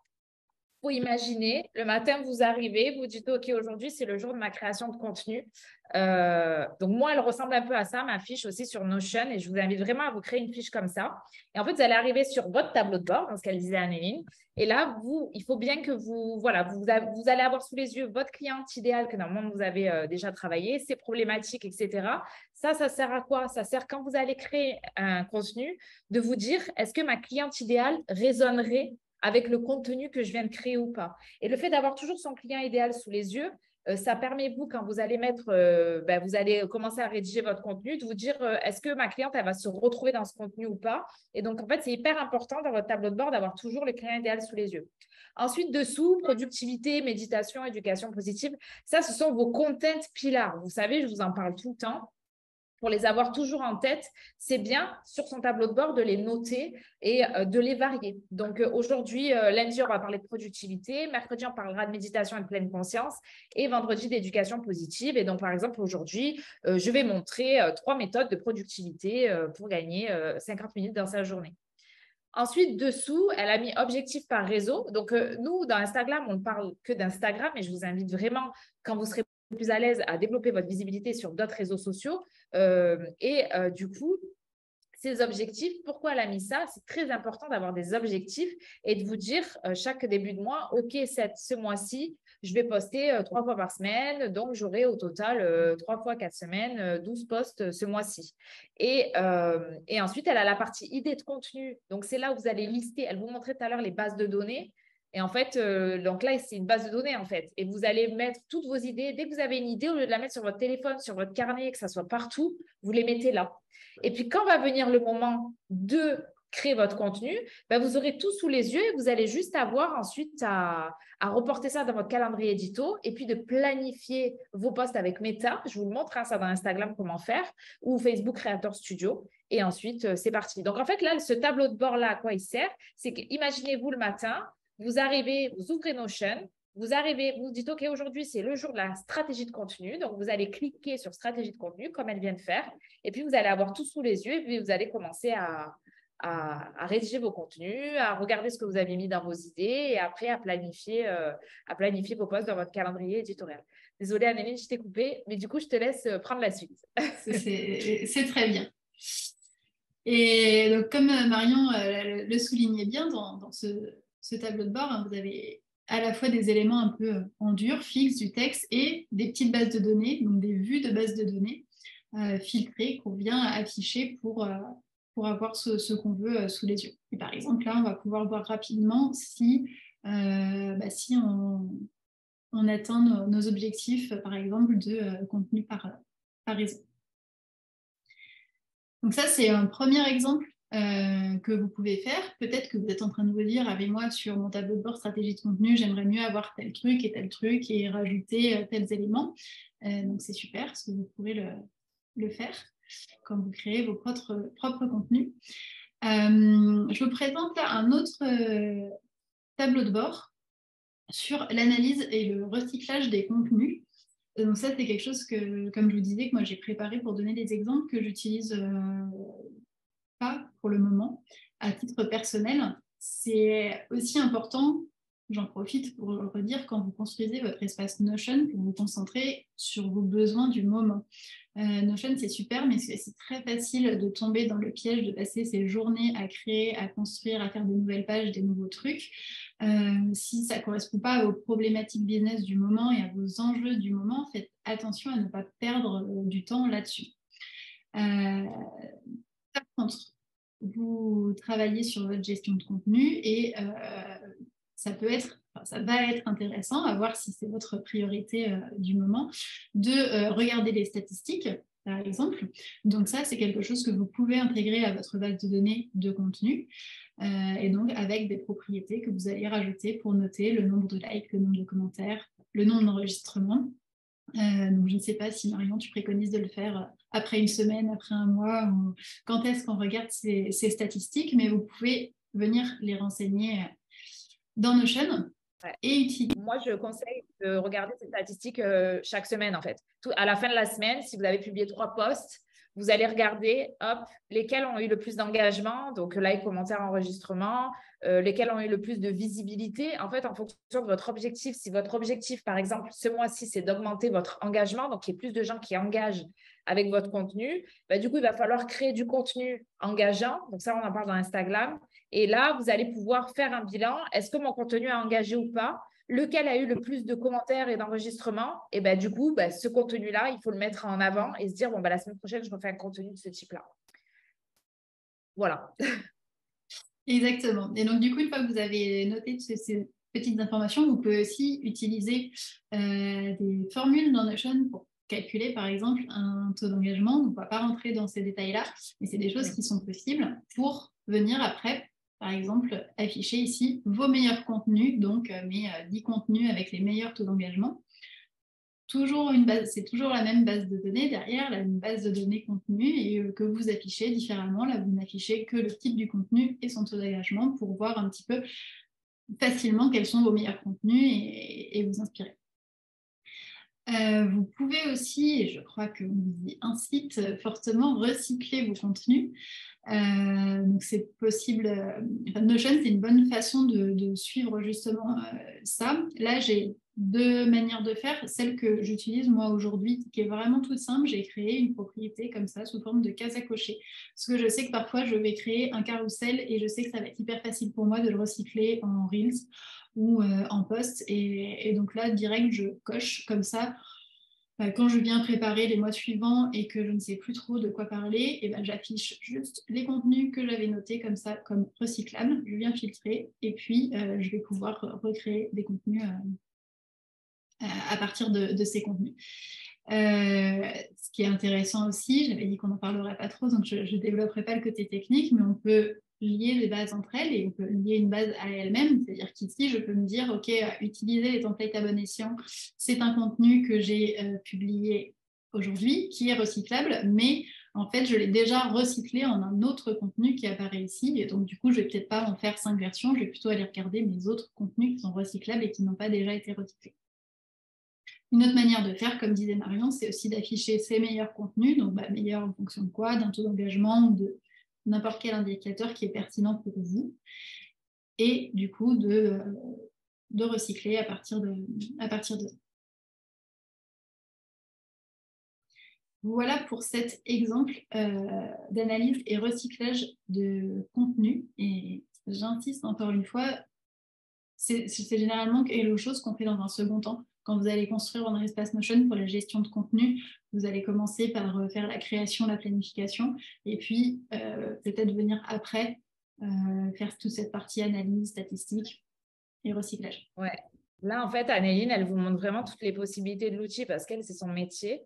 faut imaginer, le matin, vous arrivez, vous dites, OK, aujourd'hui, c'est le jour de ma création de contenu. Donc, moi, elle ressemble un peu à ça, ma fiche aussi sur Notion, et je vous invite vraiment à vous créer une fiche comme ça. Et en fait, vous allez arriver sur votre tableau de bord, dans ce qu'elle disait Anneline. Et là, il faut bien que vous allez avoir sous les yeux votre cliente idéale que normalement, vous avez déjà travaillé, ses problématiques, etc. Ça sert à quoi? Ça sert quand vous allez créer un contenu, de vous dire, est-ce que ma cliente idéale résonnerait avec le contenu que je viens de créer ou pas. Et le fait d'avoir toujours son client idéal sous les yeux, ça permet, vous, quand vous allez vous allez commencer à rédiger votre contenu, de vous dire, est-ce que ma cliente, elle va se retrouver dans ce contenu ou pas? Et donc, en fait, c'est hyper important dans votre tableau de bord d'avoir toujours le client idéal sous les yeux. Ensuite, dessous, productivité, méditation, éducation positive, ça, ce sont vos content pillars. Vous savez, je vous en parle tout le temps. Pour les avoir toujours en tête, c'est bien sur son tableau de bord de les noter et de les varier. Donc aujourd'hui, lundi, on va parler de productivité, mercredi, on parlera de méditation et de pleine conscience et vendredi, d'éducation positive. Et donc, par exemple, aujourd'hui, je vais montrer 3 méthodes de productivité pour gagner 50 minutes dans sa journée. Ensuite, dessous, elle a mis objectif par réseau. Donc, nous, dans Instagram, on ne parle que d'Instagram, et je vous invite vraiment, quand vous serez plus à l'aise, à développer votre visibilité sur d'autres réseaux sociaux. Du coup, ces objectifs, pourquoi elle a mis ça? C'est très important d'avoir des objectifs et de vous dire chaque début de mois, OK, ce mois-ci, je vais poster 3 fois par semaine, donc j'aurai au total 3 fois 4 semaines, 12 posts ce mois-ci. Et ensuite, elle a la partie idée de contenu. Donc, c'est là où vous allez lister, elle vous montrait tout à l'heure les bases de données. Et en fait, donc là, c'est une base de données, en fait. Et vous allez mettre toutes vos idées. Dès que vous avez une idée, au lieu de la mettre sur votre téléphone, sur votre carnet, que ça soit partout, vous les mettez là. Et puis, quand va venir le moment de créer votre contenu, vous aurez tout sous les yeux et vous allez juste avoir ensuite à reporter ça dans votre calendrier édito et puis de planifier vos posts avec Meta. Je vous le montre, ça dans Instagram, comment faire, ou Facebook Creator Studio. Et ensuite, c'est parti. Donc, en fait, là, ce tableau de bord-là, à quoi il sert? C'est que, imaginez-vous le matin, vous arrivez, vous ouvrez Notion, vous arrivez, vous dites, OK, aujourd'hui, c'est le jour de la stratégie de contenu. Donc, vous allez cliquer sur stratégie de contenu, comme elle vient de faire. Et puis, vous allez avoir tout sous les yeux. Et puis, vous allez commencer à rédiger vos contenus, à regarder ce que vous avez mis dans vos idées et après à planifier vos posts dans votre calendrier éditorial. Désolée, Anneline, je t'ai coupé, mais du coup, je te laisse prendre la suite. C'est très bien. Et donc, comme Marion le soulignait bien dans ce tableau de bord, vous avez à la fois des éléments un peu en dur, fixes, du texte et des petites bases de données, donc des vues de bases de données filtrées qu'on vient afficher pour avoir ce qu'on veut sous les yeux. Et par exemple, là, on va pouvoir voir rapidement si on atteint nos objectifs, par exemple, de contenu par réseau. Donc ça, c'est un premier exemple que vous pouvez faire. Peut-être que vous êtes en train de vous dire avec moi sur mon tableau de bord stratégie de contenu, j'aimerais mieux avoir tel truc et rajouter tels éléments. Donc c'est super, parce que vous pourrez le faire quand vous créez vos propres contenus. Je vous présente là un autre tableau de bord sur l'analyse et le recyclage des contenus. Donc ça, c'est quelque chose que, comme je vous disais, que moi j'ai préparé pour donner des exemples que j'utilise pas pour le moment à titre personnel. C'est aussi important, j'en profite pour le redire, quand vous construisez votre espace Notion, pour vous concentrer sur vos besoins du moment. Notion, c'est super, mais c'est très facile de tomber dans le piège de passer ses journées à créer, à construire, à faire de nouvelles pages, des nouveaux trucs. Si ça ne correspond pas à vos problématiques business du moment et à vos enjeux du moment, faites attention à ne pas perdre du temps là-dessus. Par contre, vous travaillez sur votre gestion de contenu et ça va être intéressant à voir si c'est votre priorité du moment de regarder les statistiques, par exemple. Donc ça, c'est quelque chose que vous pouvez intégrer à votre base de données de contenu et donc avec des propriétés que vous allez rajouter pour noter le nombre de likes, le nombre de commentaires, le nombre d'enregistrements. Donc je ne sais pas si Marion, tu préconises de le faire après une semaine, après un mois, ou quand est-ce qu'on regarde ces statistiques, mais vous pouvez venir les renseigner dans Notion et utiliser. Moi, je conseille de regarder ces statistiques chaque semaine, en fait. À la fin de la semaine, si vous avez publié 3 posts, vous allez regarder, lesquels ont eu le plus d'engagement, donc like, commentaire, enregistrement, lesquels ont eu le plus de visibilité. En fait, en fonction de votre objectif, si votre objectif, par exemple, ce mois-ci, c'est d'augmenter votre engagement, donc qu'il y ait plus de gens qui engagent avec votre contenu, du coup, il va falloir créer du contenu engageant. Donc ça, on en parle dans Instagram. Et là, vous allez pouvoir faire un bilan. Est-ce que mon contenu a engagé ou pas? Lequel a eu le plus de commentaires et d'enregistrements? Et du coup, ce contenu-là, il faut le mettre en avant et se dire, la semaine prochaine, je refais un contenu de ce type-là. Voilà. Exactement. Et donc, du coup, une fois que vous avez noté ces petites informations, vous pouvez aussi utiliser des formules dans Notion pour calculer, par exemple, un taux d'engagement. On ne va pas rentrer dans ces détails-là, mais c'est des choses qui sont possibles pour venir après, par exemple, afficher ici vos meilleurs contenus, donc mes 10 contenus avec les meilleurs taux d'engagement. C'est toujours la même base de données derrière, une base de données contenu et que vous affichez différemment. Là, vous n'affichez que le type du contenu et son taux d'engagement pour voir un petit peu facilement quels sont vos meilleurs contenus et vous inspirer. Vous pouvez aussi, et je crois qu'on vous y incite fortement, recycler vos contenus. Donc, c'est possible. Notion, c'est une bonne façon de suivre justement ça. Là, j'ai deux manières de faire. Celle que j'utilise moi aujourd'hui, qui est vraiment toute simple, j'ai créé une propriété comme ça, sous forme de case à cocher. Parce que je sais que parfois, je vais créer un carrousel et je sais que ça va être hyper facile pour moi de le recycler en Reels ou en post. Et donc là, direct, je coche comme ça. Quand je viens préparer les mois suivants et que je ne sais plus trop de quoi parler, et ben, j'affiche juste les contenus que j'avais notés comme ça, comme recyclables. Je viens filtrer et puis je vais pouvoir recréer des contenus à partir de ces contenus. Ce qui est intéressant aussi, j'avais dit qu'on n'en parlerait pas trop, donc je ne développerai pas le côté technique, mais on peut lier les bases entre elles et on peut lier une base à elle-même. C'est-à-dire qu'ici, je peux me dire, OK, utiliser les templates à bon escient, c'est un contenu que j'ai publié aujourd'hui, qui est recyclable, mais en fait, je l'ai déjà recyclé en un autre contenu qui apparaît ici. Et donc, du coup, je ne vais peut-être pas en faire 5 versions, je vais plutôt aller regarder mes autres contenus qui sont recyclables et qui n'ont pas déjà été recyclés. Une autre manière de faire, comme disait Marion, c'est aussi d'afficher ses meilleurs contenus, donc meilleurs en fonction de quoi, d'un taux d'engagement ou de n'importe quel indicateur qui est pertinent pour vous, et du coup de recycler à partir de ça. Voilà pour cet exemple d'analyse et recyclage de contenu. Et j'insiste encore une fois, c'est généralement quelque chose qu'on fait dans un second temps. Quand vous allez construire un espace Notion pour la gestion de contenu, vous allez commencer par faire la création, la planification, et puis peut-être venir après faire toute cette partie analyse, statistique et recyclage. Ouais. Là, en fait, Anneline, elle vous montre vraiment toutes les possibilités de l'outil parce qu'elle, c'est son métier.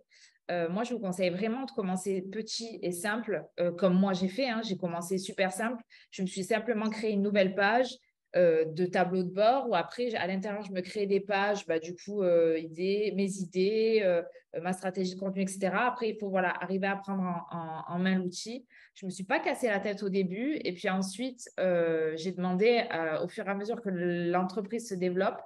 Moi, je vous conseille vraiment de commencer petit et simple, comme moi j'ai fait. J'ai commencé super simple. Je me suis simplement créé une nouvelle page de tableau de bord où après, à l'intérieur, je me crée des pages, mes idées, ma stratégie de contenu, etc. Après, il faut arriver à prendre en main l'outil. Je ne me suis pas cassé la tête au début. Et puis ensuite, j'ai demandé, au fur et à mesure que l'entreprise se développe,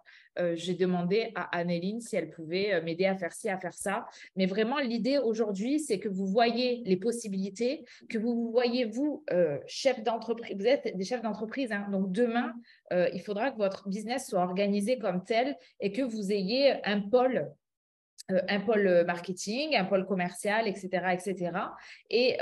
j'ai demandé à Anneline si elle pouvait m'aider à faire ci, à faire ça. Mais vraiment, l'idée aujourd'hui, c'est que vous voyez les possibilités, que vous voyez, vous, chef d'entreprise, vous êtes des chefs d'entreprise. Donc, demain, il faudra que votre business soit organisé comme tel et que vous ayez un pôle marketing, un pôle commercial, etc., etc. Et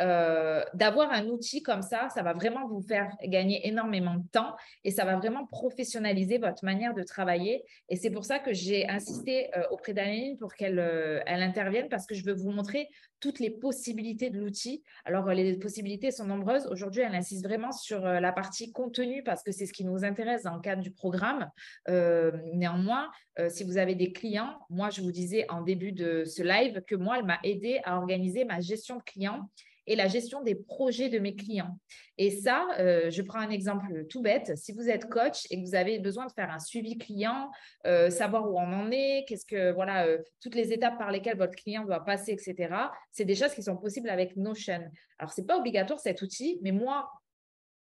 d'avoir un outil comme ça va vraiment vous faire gagner énormément de temps et ça va vraiment professionnaliser votre manière de travailler. Et c'est pour ça que j'ai insisté auprès d'Anneline pour qu'elle intervienne parce que je veux vous montrer toutes les possibilités de l'outil. Alors, les possibilités sont nombreuses. Aujourd'hui, elle insiste vraiment sur la partie contenu parce que c'est ce qui nous intéresse dans le cadre du programme. Néanmoins, si vous avez des clients, moi, je vous disais en début de ce live que moi, elle m'a aidé à organiser ma gestion de clients et la gestion des projets de mes clients. Et ça, je prends un exemple tout bête. Si vous êtes coach et que vous avez besoin de faire un suivi client, savoir où on en est, toutes les étapes par lesquelles votre client doit passer, etc., c'est des choses qui sont possibles avec Notion. Alors, ce n'est pas obligatoire cet outil, mais moi,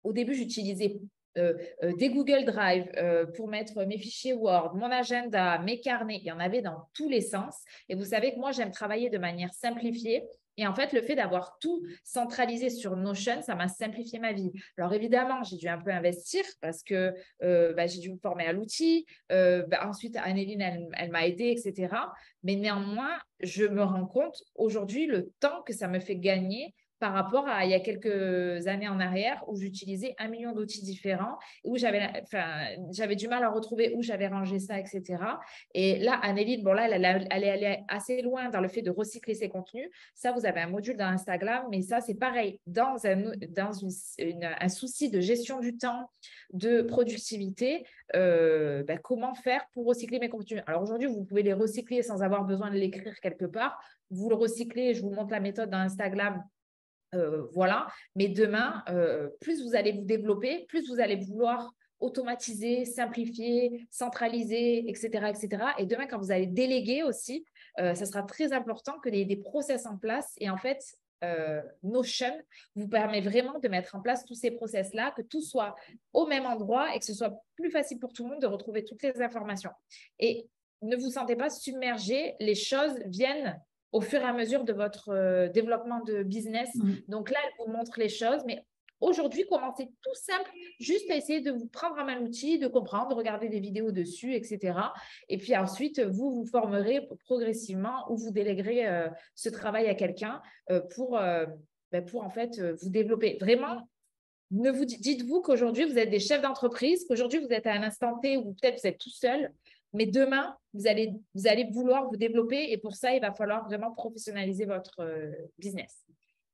au début, j'utilisais des Google Drive pour mettre mes fichiers Word, mon agenda, mes carnets. Il y en avait dans tous les sens. Et vous savez que moi, j'aime travailler de manière simplifiée. Et en fait, le fait d'avoir tout centralisé sur Notion, ça m'a simplifié ma vie. Alors évidemment, j'ai dû un peu investir parce que j'ai dû me former à l'outil. Ensuite, Anneline, elle m'a aidée, etc. Mais néanmoins, je me rends compte aujourd'hui le temps que ça me fait gagner par rapport à il y a quelques années en arrière où j'utilisais 1 million d'outils différents, où j'avais du mal à retrouver où j'avais rangé ça, etc. Et là, Anneline, elle est allée assez loin dans le fait de recycler ses contenus. Ça, vous avez un module dans Instagram, mais ça, c'est pareil. Dans un souci de gestion du temps, de productivité, comment faire pour recycler mes contenus? Alors aujourd'hui, vous pouvez les recycler sans avoir besoin de l'écrire quelque part. Vous le recyclez, je vous montre la méthode dans Instagram. Voilà, mais demain, plus vous allez vous développer, plus vous allez vouloir automatiser, simplifier, centraliser, etc., etc. Et demain, quand vous allez déléguer aussi, ça sera très important que des process en place. Et en fait, Notion vous permet vraiment de mettre en place tous ces process-là, que tout soit au même endroit et que ce soit plus facile pour tout le monde de retrouver toutes les informations. Et ne vous sentez pas submergé, les choses viennent au fur et à mesure de votre développement de business. Donc là, elle vous montre les choses, mais Aujourd'hui, commencez tout simple, juste à essayer de vous prendre en main l'outil, de comprendre, de regarder des vidéos dessus, etc. Et puis ensuite, vous vous formerez progressivement ou vous déléguerez ce travail à quelqu'un pour en fait vous développer. Vraiment, dites-vous qu'aujourd'hui, vous êtes des chefs d'entreprise, qu'aujourd'hui, vous êtes à un instant T où peut-être vous êtes tout seul, mais demain, vous allez vouloir vous développer et pour ça, il va falloir vraiment professionnaliser votre business.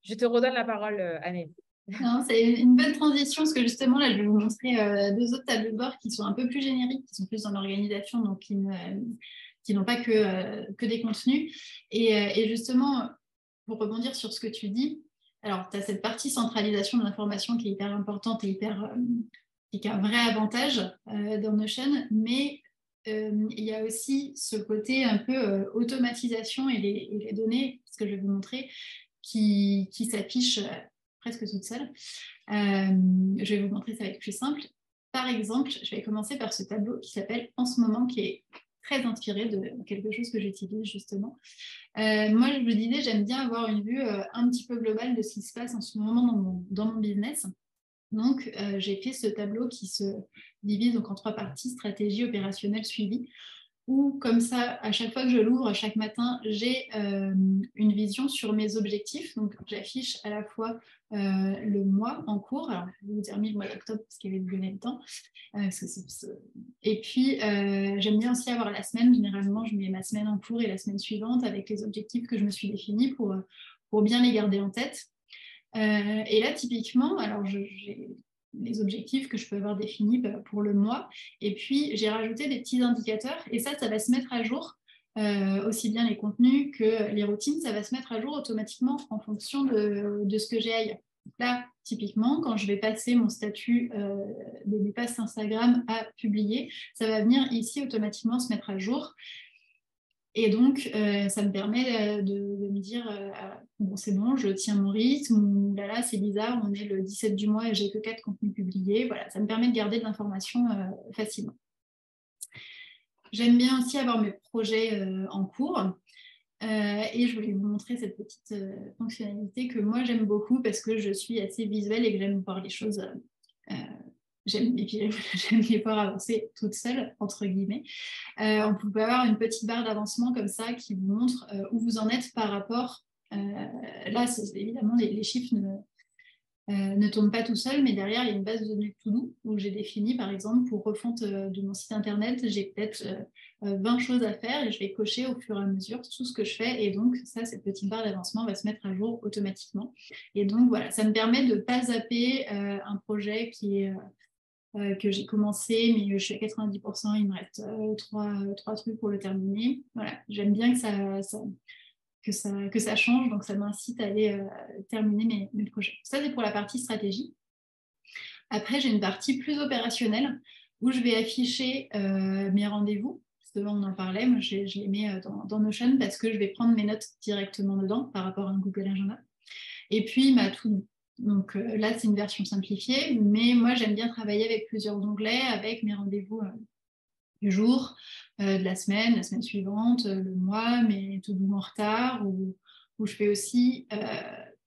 Je te redonne la parole, Amélie. Non, c'est une bonne transition parce que justement, là, je vais vous montrer deux autres tableaux de bord qui sont un peu plus génériques, qui sont plus dans l'organisation, donc qui n'ont pas que des contenus. Et justement, pour rebondir sur ce que tu dis, alors, tu as cette partie centralisation de l'information qui est hyper importante et qui a un vrai avantage dans Notion, mais il y a aussi ce côté un peu automatisation et les données, ce que je vais vous montrer, qui s'affichent presque toutes seules. Je vais vous montrer, ça va être plus simple. Par exemple, je vais commencer par ce tableau qui s'appelle « En ce moment », qui est très inspiré de quelque chose que j'utilise justement. Moi, je vous disais, j'aime bien avoir une vue un petit peu globale de ce qui se passe en ce moment dans mon business. Donc, j'ai fait ce tableau qui se divise donc en 3 parties, stratégie, opérationnelle, suivi, où comme ça, à chaque fois que je l'ouvre, à chaque matin, j'ai une vision sur mes objectifs. Donc, j'affiche à la fois le mois en cours. Alors, je vais vous dire le mois d'octobre parce qu'il y avait donné le temps. Et puis, j'aime bien aussi avoir la semaine. Généralement, je mets ma semaine en cours et la semaine suivante avec les objectifs que je me suis définis pour bien les garder en tête. Et là, typiquement, alors j'ai les objectifs que je peux avoir définis pour le mois. Et puis, j'ai rajouté des petits indicateurs. Et ça va se mettre à jour, aussi bien les contenus que les routines. Ça va se mettre à jour automatiquement en fonction de ce que j'ai ailleurs. Là, typiquement, quand je vais passer mon statut des posts Instagram à publier, ça va venir ici automatiquement se mettre à jour. Et donc, ça me permet de me dire, bon, c'est bon, je tiens mon rythme, ou là, c'est bizarre, on est le 17 du mois et j'ai que 4 contenus publiés. Voilà, ça me permet de garder de l'information facilement. J'aime bien aussi avoir mes projets en cours. Et je voulais vous montrer cette petite fonctionnalité que moi, j'aime beaucoup parce que je suis assez visuelle et que j'aime voir les choses... j'aime les voir avancer toute seule, entre guillemets. On peut avoir une petite barre d'avancement comme ça qui vous montre où vous en êtes par rapport. Là, évidemment, les chiffres ne tombent pas tout seuls, mais derrière, il y a une base de données to-do où j'ai défini, par exemple, pour refonte de mon site internet, j'ai peut-être 20 choses à faire et je vais cocher au fur et à mesure tout ce que je fais. Et donc, ça, cette petite barre d'avancement va se mettre à jour automatiquement. Et donc, voilà, ça me permet de ne pas zapper un projet qui est... que j'ai commencé, mais je suis à 90%, il me reste trois trucs pour le terminer. Voilà, j'aime bien que ça change, donc ça m'incite à aller terminer mes projets. Ça, c'est pour la partie stratégie. Après, j'ai une partie plus opérationnelle où je vais afficher mes rendez-vous. Justement, on en parlait, moi, je les mets dans Notion parce que je vais prendre mes notes directement dedans par rapport à un Google Agenda. Et puis, ma to-do. Donc là, c'est une version simplifiée, mais moi, j'aime bien travailler avec plusieurs onglets, avec mes rendez-vous du jour, de la semaine suivante, le mois, mes to-do en retard, où je fais aussi,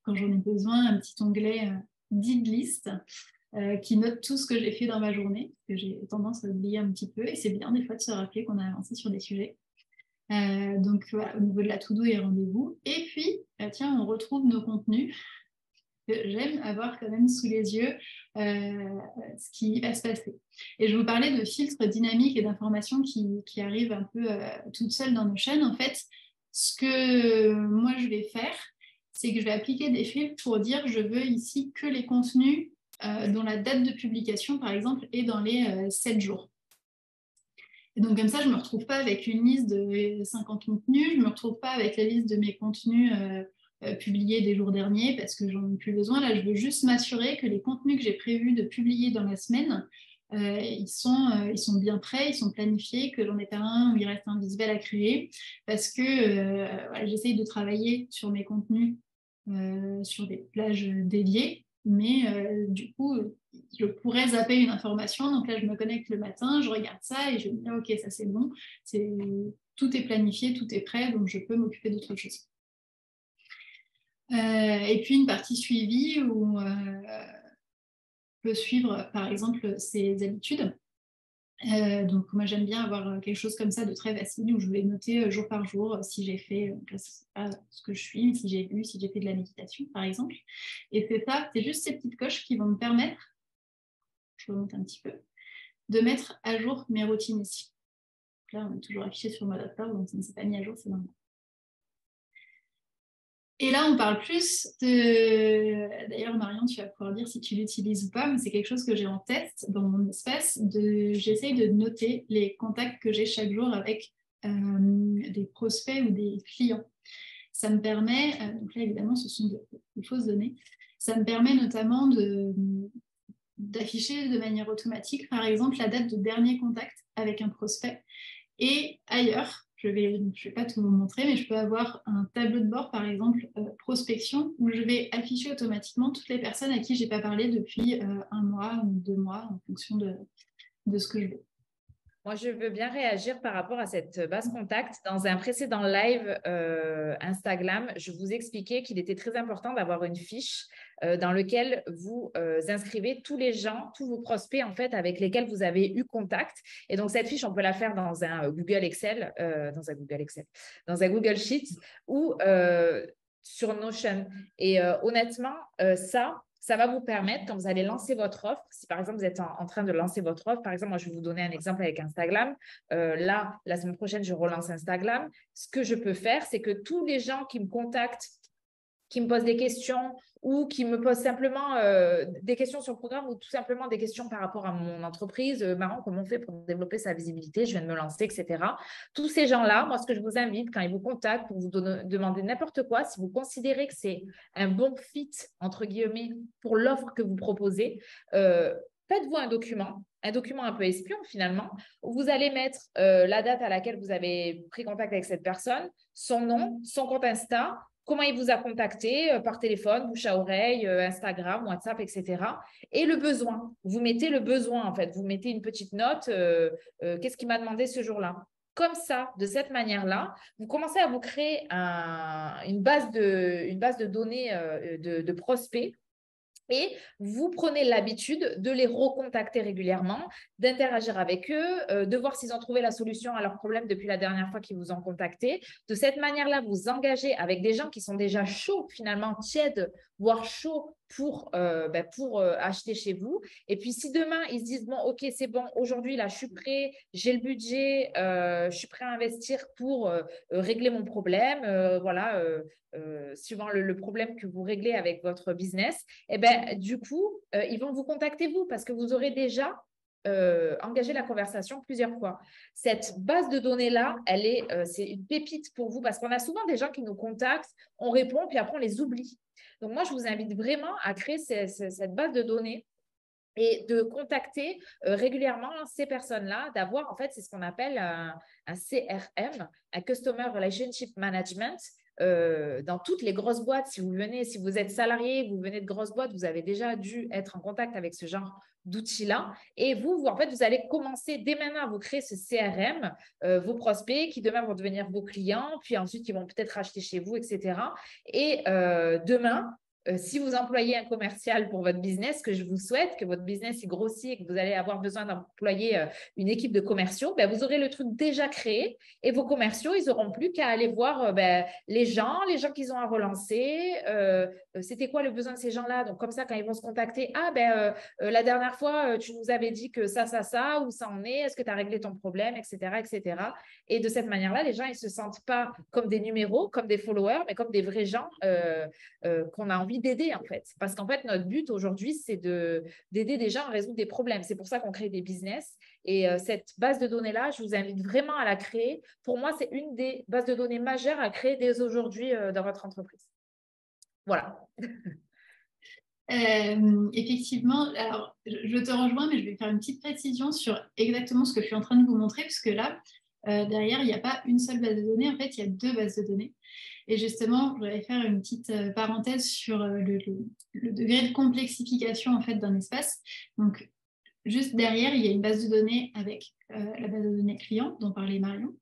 quand j'en ai besoin, un petit onglet did list qui note tout ce que j'ai fait dans ma journée, parce que j'ai tendance à oublier un petit peu, et c'est bien des fois de se rappeler qu'on a avancé sur des sujets. Donc voilà, au niveau de la to-do et rendez-vous. Et puis, tiens, on retrouve nos contenus. J'aime avoir quand même sous les yeux ce qui va se passer. Et je vous parlais de filtres dynamiques et d'informations qui arrivent un peu toutes seules dans nos chaînes. En fait, ce que moi je vais faire, c'est que je vais appliquer des filtres pour dire je veux ici que les contenus dont la date de publication, par exemple, est dans les 7 jours. Et donc comme ça, je ne me retrouve pas avec une liste de 50 contenus, je ne me retrouve pas avec la liste de mes contenus publiés des jours derniers parce que j'en ai plus besoin. Là, je veux juste m'assurer que les contenus que j'ai prévu de publier dans la semaine, ils sont bien prêts, ils sont planifiés, que j'en ai pas un où il reste un visuel à créer parce que voilà, j'essaye de travailler sur mes contenus sur des plages dédiées, mais du coup, je pourrais zapper une information. Donc là, je me connecte le matin, je regarde ça et je me dis ok, ça c'est bon, tout est planifié, tout est prêt, donc je peux m'occuper d'autre chose. Et puis une partie suivie où peux suivre, par exemple, ses habitudes. Donc, moi, j'aime bien avoir quelque chose comme ça de très facile où je vais noter jour par jour si j'ai fait ce que je suis, si j'ai lu, si j'ai fait de la méditation, par exemple. Et c'est juste ces petites coches qui vont me permettre, je remonte un petit peu, de mettre à jour mes routines ici. Là, on est toujours affiché sur mode octobre, donc ça ne s'est pas mis à jour, c'est normal. Et là, on parle plus de... D'ailleurs, Marion, tu vas pouvoir dire si tu l'utilises ou pas, mais c'est quelque chose que j'ai en tête dans mon espace. J'essaye de noter les contacts que j'ai chaque jour avec des prospects ou des clients. Ça me permet, donc là, évidemment, ce sont des fausses données, ça me permet notamment d'afficher de manière automatique, par exemple, la date de dernier contact avec un prospect. Et ailleurs, je vais pas tout vous montrer, mais je peux avoir un tableau de bord, par exemple, prospection, où je vais afficher automatiquement toutes les personnes à qui je n'ai pas parlé depuis 1 mois ou 2 mois, en fonction de ce que je veux. Moi, je veux bien réagir par rapport à cette base contact. Dans un précédent live Instagram, je vous expliquais qu'il était très important d'avoir une fiche dans laquelle vous inscrivez tous les gens, tous vos prospects en fait avec lesquels vous avez eu contact. Et donc cette fiche, on peut la faire dans un Google Excel, dans un Google Sheets ou sur Notion. Et honnêtement, ça va vous permettre, quand vous allez lancer votre offre, si par exemple vous êtes en train de lancer votre offre, par exemple, moi je vais vous donner un exemple avec Instagram. Là, la semaine prochaine, je relance Instagram. Ce que je peux faire, c'est que tous les gens qui me contactent, qui me posent des questions ou qui me posent simplement des questions sur le programme ou tout simplement des questions par rapport à mon entreprise, marrant, comment on fait pour développer sa visibilité, je viens de me lancer, etc. Tous ces gens-là, moi, ce que je vous invite, quand ils vous contactent pour vous demander n'importe quoi, si vous considérez que c'est un bon fit, entre guillemets, pour l'offre que vous proposez, faites-vous un document un peu espion finalement, où vous allez mettre la date à laquelle vous avez pris contact avec cette personne, son nom, son compte Insta, comment il vous a contacté par téléphone, bouche à oreille, Instagram, WhatsApp, etc. Et le besoin. Vous mettez le besoin, en fait. Vous mettez une petite note. Qu'est-ce qu'il m'a demandé ce jour-là? Comme ça, de cette manière-là, vous commencez à vous créer une base de données de prospects. Et vous prenez l'habitude de les recontacter régulièrement, d'interagir avec eux, de voir s'ils ont trouvé la solution à leur problème depuis la dernière fois qu'ils vous ont contacté. De cette manière-là, vous engagez avec des gens qui sont déjà chauds, finalement tièdes, voire chauds pour acheter chez vous. Et puis, si demain, ils se disent, bon, OK, c'est bon, aujourd'hui, là, je suis prêt, j'ai le budget, je suis prêt à investir pour régler mon problème, suivant le problème que vous réglez avec votre business, et ben, du coup, ils vont vous contacter vous parce que vous aurez déjà engagé la conversation plusieurs fois. Cette base de données-là, c'est une pépite pour vous parce qu'on a souvent des gens qui nous contactent, on répond, puis après on les oublie. Donc moi, je vous invite vraiment à créer cette base de données et de contacter régulièrement ces personnes-là, d'avoir, en fait, c'est ce qu'on appelle un CRM, un Customer Relationship Management. Dans toutes les grosses boîtes, si vous êtes salarié, vous venez de grosses boîtes, vous avez déjà dû être en contact avec ce genre d'outils-là. Et en fait, vous allez commencer dès maintenant à vous créer ce CRM, vos prospects qui demain vont devenir vos clients, puis ensuite qui vont peut-être acheter chez vous, etc. Et demain, si vous employez un commercial pour votre business, que je vous souhaite, que votre business est grossit et que vous allez avoir besoin d'employer une équipe de commerciaux, ben, vous aurez le truc déjà créé et vos commerciaux, ils n'auront plus qu'à aller voir les gens qu'ils ont à relancer. C'était quoi le besoin de ces gens-là? Donc, comme ça, quand ils vont se contacter, la dernière fois, tu nous avais dit que ça, où ça en est? Est-ce que tu as réglé ton problème, etc., etc. Et de cette manière-là, les gens, ils ne se sentent pas comme des numéros, comme des followers, mais comme des vrais gens qu'on a envie d'aider en fait. Parce qu'en fait, notre but aujourd'hui, c'est d'aider des gens à résoudre des problèmes. C'est pour ça qu'on crée des business. Et cette base de données-là, je vous invite vraiment à la créer. Pour moi, c'est une des bases de données majeures à créer dès aujourd'hui dans votre entreprise. Voilà. Effectivement, alors je te rejoins, mais je vais faire une petite précision sur exactement ce que je suis en train de vous montrer, puisque là, derrière, il n'y a pas une seule base de données, en fait, il y a 2 bases de données. Et justement, je vais faire une petite parenthèse sur le degré de complexification en fait, d'un espace. Donc, juste derrière, il y a une base de données avec la base de données client dont parlait Marion.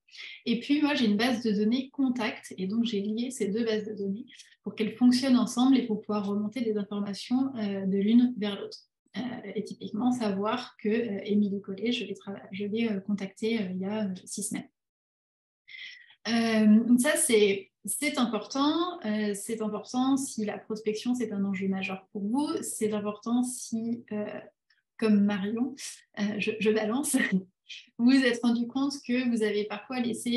Et puis, moi, j'ai une base de données contact. Et donc, j'ai lié ces 2 bases de données pour qu'elles fonctionnent ensemble et pour pouvoir remonter des informations de l'une vers l'autre. Et typiquement, savoir que Émilie Collet, je l'ai contactée il y a 6 semaines. Donc ça, c'est important. C'est important si la prospection, c'est un enjeu majeur pour vous. C'est important si, comme Marion, je balance, vous vous êtes rendu compte que vous avez parfois laissé...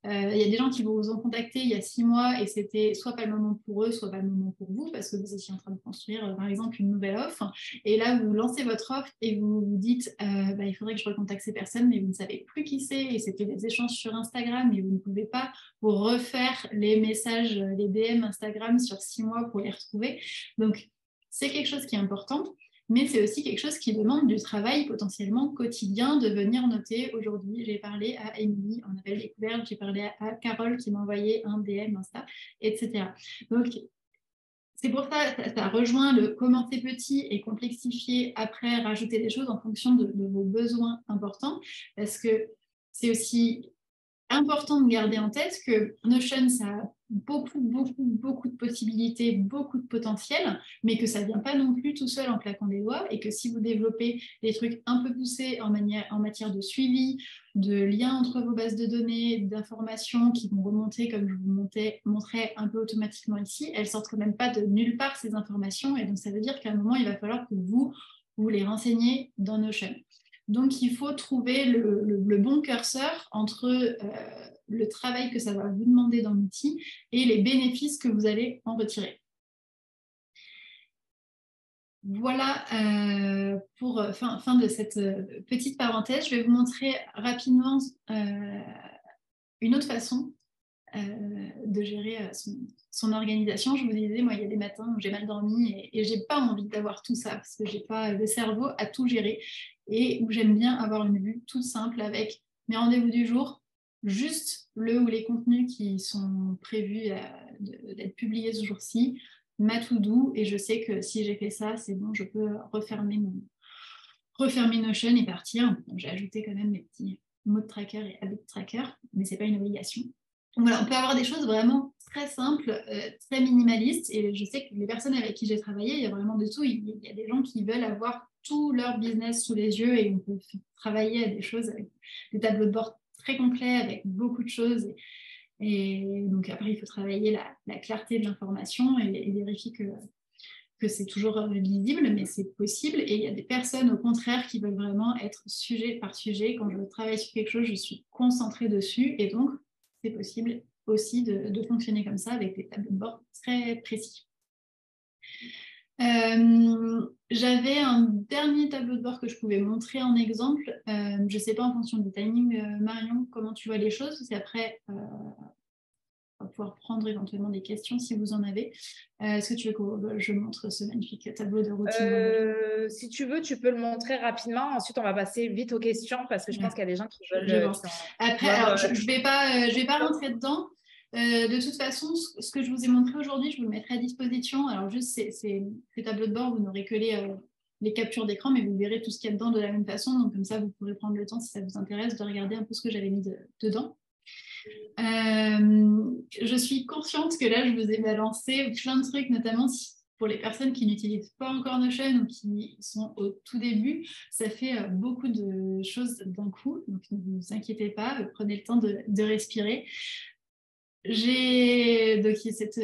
Il y a des gens qui vous ont contacté il y a 6 mois et c'était soit pas le moment pour eux, soit pas le moment pour vous parce que vous étiez en train de construire, par exemple, une nouvelle offre. Et là, vous lancez votre offre et vous vous dites il faudrait que je recontacte ces personnes, mais vous ne savez plus qui c'est. Et c'était des échanges sur Instagram et vous ne pouvez pas vous refaire les messages, les DM Instagram sur 6 mois pour les retrouver. Donc, c'est quelque chose qui est important. Mais c'est aussi quelque chose qui demande du travail potentiellement quotidien de venir noter. Aujourd'hui, j'ai parlé à Émilie en appel découverte, j'ai parlé à Carole qui m'a envoyé un DM Insta, etc. Donc, c'est pour ça que ça rejoint le commencer petit et complexifier après, rajouter des choses en fonction de vos besoins importants, parce que c'est aussi important de garder en tête que Notion, ça a beaucoup de possibilités, beaucoup de potentiel, mais que ça ne vient pas non plus tout seul en claquant des doigts et que si vous développez des trucs un peu poussés en matière de suivi, de liens entre vos bases de données, d'informations qui vont remonter, comme je vous montrais un peu automatiquement ici, elles ne sortent quand même pas de nulle part, ces informations, et donc ça veut dire qu'à un moment, il va falloir que vous les renseignez dans Notion. Donc, il faut trouver le bon curseur entre le travail que ça va vous demander dans l'outil et les bénéfices que vous allez en retirer. Voilà pour fin de cette petite parenthèse. Je vais vous montrer rapidement une autre façon de gérer son organisation. Je vous disais, moi, il y a des matins où j'ai mal dormi et j'ai pas envie d'avoir tout ça parce que j'ai pas le cerveau à tout gérer et où j'aime bien avoir une vue toute simple avec mes rendez-vous du jour, juste le ou les contenus qui sont prévus d'être publiés ce jour-ci, ma to-do, et je sais que si j'ai fait ça, c'est bon, je peux refermer Notion et partir. Donc, j'ai ajouté quand même mes petits mots de tracker et habits de tracker, mais c'est pas une obligation. Donc voilà, on peut avoir des choses vraiment très simples, très minimalistes. Et je sais que les personnes avec qui j'ai travaillé, il y a vraiment de tout. Il y a des gens qui veulent avoir tout leur business sous les yeux et on peut travailler à des choses avec des tableaux de bord très complets, avec beaucoup de choses. Et donc après, il faut travailler la clarté de l'information et vérifier que c'est toujours lisible, mais c'est possible. Et il y a des personnes, au contraire, qui veulent vraiment être sujet par sujet. Quand je travaille sur quelque chose, je suis concentrée dessus. Et donc, c'est possible aussi de fonctionner comme ça avec des tableaux de bord très précis. J'avais un dernier tableau de bord que je pouvais montrer en exemple. Je ne sais pas en fonction du timing, Marion, comment tu vois les choses, parce qu'après, on va pouvoir prendre éventuellement des questions si vous en avez. Est-ce que tu veux que je montre ce magnifique tableau de routine Si tu veux, tu peux le montrer rapidement. Ensuite, on va passer vite aux questions parce que je pense qu'il y a des gens qui veulent. Après, alors, je vais pas rentrer dedans. De toute façon, ce que je vous ai montré aujourd'hui, je vous le mettrai à disposition. Alors, juste ces tableaux de bord, vous n'aurez que les captures d'écran, mais vous verrez tout ce qu'il y a dedans de la même façon. Donc, comme ça, vous pourrez prendre le temps, si ça vous intéresse, de regarder un peu ce que j'avais mis dedans. Je suis consciente que là, je vous ai balancé plein de trucs, notamment pour les personnes qui n'utilisent pas encore Notion ou qui sont au tout début. Ça fait beaucoup de choses d'un coup, donc ne vous inquiétez pas, prenez le temps de respirer. J'ai donc cette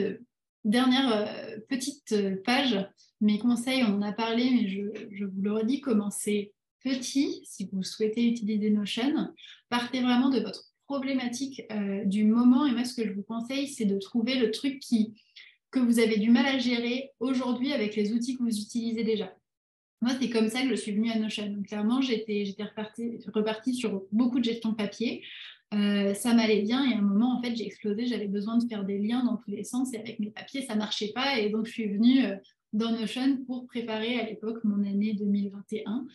dernière petite page, mes conseils, on en a parlé, mais je vous le redis, commencez petit si vous souhaitez utiliser Notion. Partez vraiment de votre problématique du moment, et moi ce que je vous conseille, c'est de trouver le truc que vous avez du mal à gérer aujourd'hui avec les outils que vous utilisez déjà. Moi, c'est comme ça que je suis venue à Notion. Donc, clairement, j'étais repartie sur beaucoup de gestion de papier. Ça m'allait bien et à un moment, en fait, j'ai explosé. J'avais besoin de faire des liens dans tous les sens et avec mes papiers, ça ne marchait pas. Et donc, je suis venue dans Notion pour préparer à l'époque mon année 2021,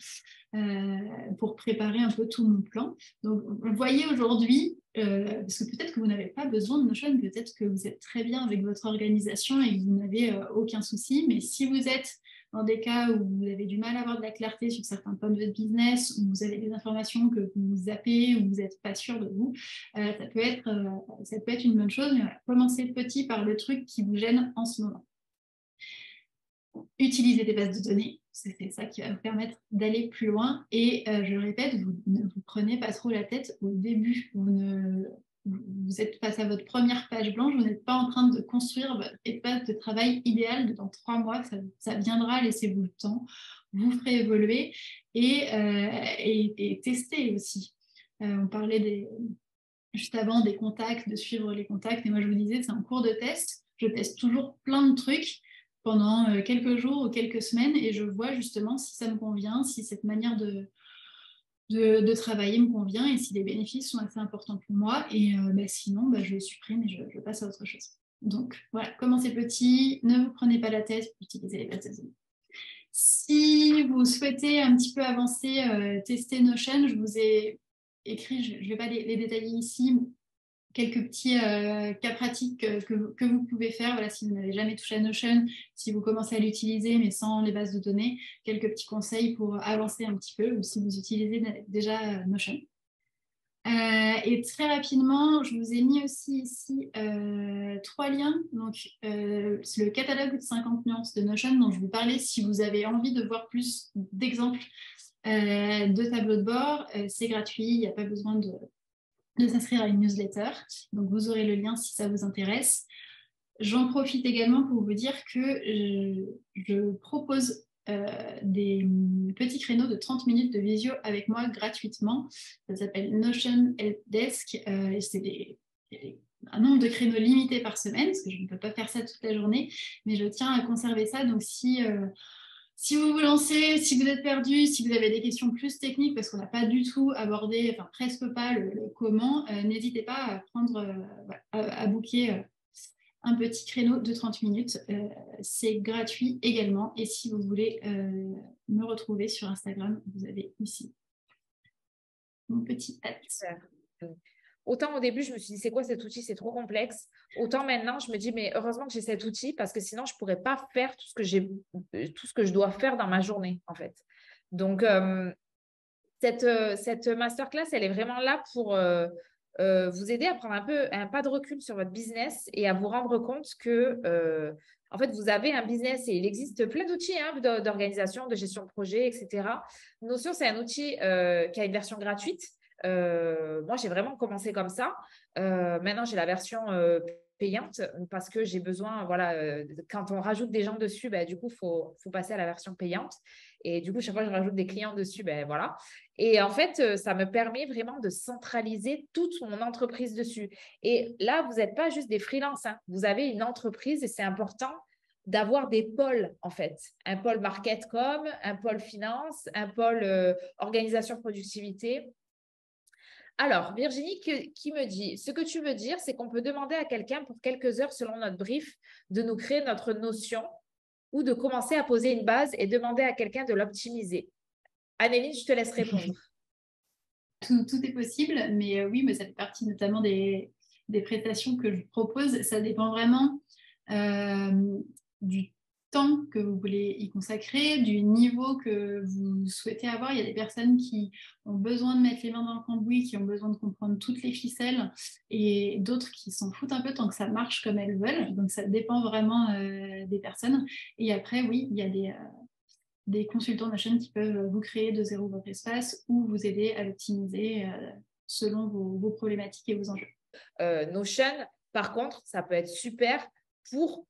pour préparer un peu tout mon plan. Donc, vous voyez aujourd'hui, parce que peut-être que vous n'avez pas besoin de Notion, peut-être que vous êtes très bien avec votre organisation et que vous n'avez aucun souci. Mais si vous êtes dans des cas où vous avez du mal à avoir de la clarté sur certains points de votre business, où vous avez des informations que vous zappez, ou vous n'êtes pas sûr de vous, ça peut être une bonne chose. Mais voilà, commencez petit par le truc qui vous gêne en ce moment. Utilisez des bases de données, c'est ça qui va vous permettre d'aller plus loin. Et je le répète, vous ne vous prenez pas trop la tête au début. Vous êtes face à votre première page blanche, vous n'êtes pas en train de construire votre espace de travail idéal dans 3 mois, ça viendra, laissez-vous le temps, vous ferez évoluer et tester aussi. On parlait juste avant des contacts, de suivre les contacts, et moi je vous disais, c'est un cours de test, je teste toujours plein de trucs pendant quelques jours ou quelques semaines et je vois justement si ça me convient, si cette manière de travailler me convient et si les bénéfices sont assez importants pour moi. Et sinon, je supprime et je passe à autre chose. Donc voilà, commencez petit, ne vous prenez pas la tête, utilisez les bases. Si vous souhaitez un petit peu avancer, tester Notion, je vous ai écrit, je ne vais pas les détailler ici, quelques petits cas pratiques que vous pouvez faire. Voilà, si vous n'avez jamais touché à Notion, si vous commencez à l'utiliser mais sans les bases de données, quelques petits conseils pour avancer un petit peu, ou si vous utilisez déjà Notion. Et très rapidement, je vous ai mis aussi ici 3 liens. Donc, c'est le catalogue de 50 nuances de Notion dont je vous parlais. Si vous avez envie de voir plus d'exemples de tableaux de bord, c'est gratuit, il n'y a pas besoin de s'inscrire à une newsletter. Donc, vous aurez le lien si ça vous intéresse. J'en profite également pour vous dire que je propose des petits créneaux de 30 minutes de visio avec moi gratuitement. Ça s'appelle Notion Help Desk. Et c'est un nombre de créneaux limité par semaine, parce que je ne peux pas faire ça toute la journée, mais je tiens à conserver ça. Donc, si vous vous lancez, si vous êtes perdu, si vous avez des questions plus techniques, parce qu'on n'a pas du tout abordé, enfin presque pas le comment, n'hésitez pas à prendre, à booker un petit créneau de 30 minutes. C'est gratuit également. Et si vous voulez me retrouver sur Instagram, vous avez ici mon petit hat. Autant au début, je me suis dit, c'est quoi cet outil? C'est trop complexe. Autant maintenant, je me dis, mais heureusement que j'ai cet outil parce que sinon, je ne pourrais pas faire tout ce que je dois faire dans ma journée, en fait. Donc, cette masterclass, elle est vraiment là pour vous aider à prendre un pas de recul sur votre business et à vous rendre compte que, en fait, vous avez un business et il existe plein d'outils d'organisation, de gestion de projet, etc. Notion, c'est un outil qui a une version gratuite. Moi, j'ai vraiment commencé comme ça. Maintenant, j'ai la version payante parce que j'ai besoin, voilà, quand on rajoute des gens dessus, du coup, faut passer à la version payante. Et du coup, chaque fois que je rajoute des clients dessus, voilà. Et en fait, ça me permet vraiment de centraliser toute mon entreprise dessus. Et là, vous n'êtes pas juste des freelances, hein. Vous avez une entreprise et c'est important d'avoir des pôles, en fait. Un pôle market-com, un pôle finance, un pôle organisation productivité. Alors, Virginie qui me dit, ce que tu veux dire, c'est qu'on peut demander à quelqu'un pour quelques heures selon notre brief de nous créer notre notion ou de commencer à poser une base et demander à quelqu'un de l'optimiser. Annéline, je te laisse répondre. Tout est possible, mais oui, mais ça fait partie notamment des prestations que je propose. Ça dépend vraiment du temps que vous voulez y consacrer, du niveau que vous souhaitez avoir. Il y a des personnes qui ont besoin de mettre les mains dans le cambouis, qui ont besoin de comprendre toutes les ficelles, et d'autres qui s'en foutent un peu tant que ça marche comme elles veulent. Donc ça dépend vraiment des personnes. Et après, oui, il y a des consultants Notion qui peuvent vous créer de zéro votre espace ou vous aider à l'optimiser selon vos problématiques et vos enjeux. Notion, par contre, ça peut être super pour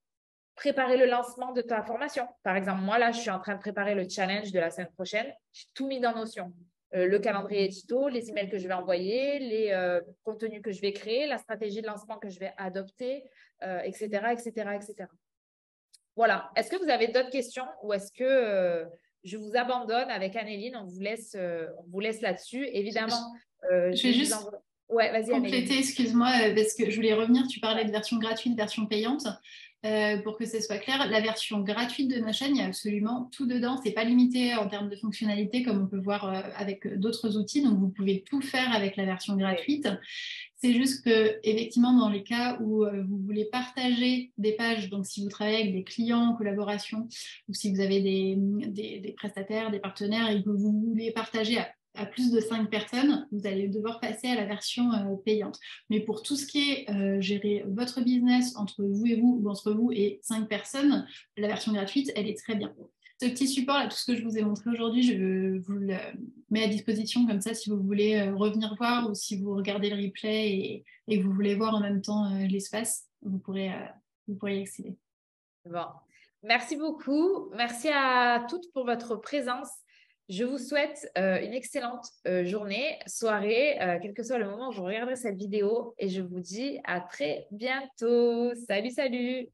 préparer le lancement de ta formation. Par exemple, moi, là, je suis en train de préparer le challenge de la semaine prochaine. J'ai tout mis dans Notion. Le calendrier édito, les emails que je vais envoyer, les contenus que je vais créer, la stratégie de lancement que je vais adopter, etc., etc., etc. Voilà. Est-ce que vous avez d'autres questions ou est-ce que je vous abandonne avec Annéline? On vous laisse là-dessus. Évidemment, je vais juste ouais, vas-y, compléter, Annéline. excuse-moi, parce que je voulais revenir, tu parlais de version gratuite, version payante. Pour que ce soit clair, la version gratuite de Notion, il y a absolument tout dedans. C'est pas limité en termes de fonctionnalité comme on peut voir avec d'autres outils. Donc, vous pouvez tout faire avec la version gratuite. Oui. C'est juste que, effectivement, dans les cas où vous voulez partager des pages, donc si vous travaillez avec des clients en collaboration ou si vous avez des prestataires, des partenaires et que vous voulez partager à plus de 5 personnes, vous allez devoir passer à la version payante. Mais pour tout ce qui est gérer votre business entre vous et vous ou entre vous et 5 personnes, la version gratuite, elle est très bien. Ce petit support, là, tout ce que je vous ai montré aujourd'hui, je vous le mets à disposition comme ça si vous voulez revenir voir ou si vous regardez le replay et que vous voulez voir en même temps l'espace, vous pourrez y accéder. Bon, merci beaucoup. Merci à toutes pour votre présence. Je vous souhaite une excellente journée, soirée, quel que soit le moment où vous regarderez cette vidéo. Et je vous dis à très bientôt. Salut, salut!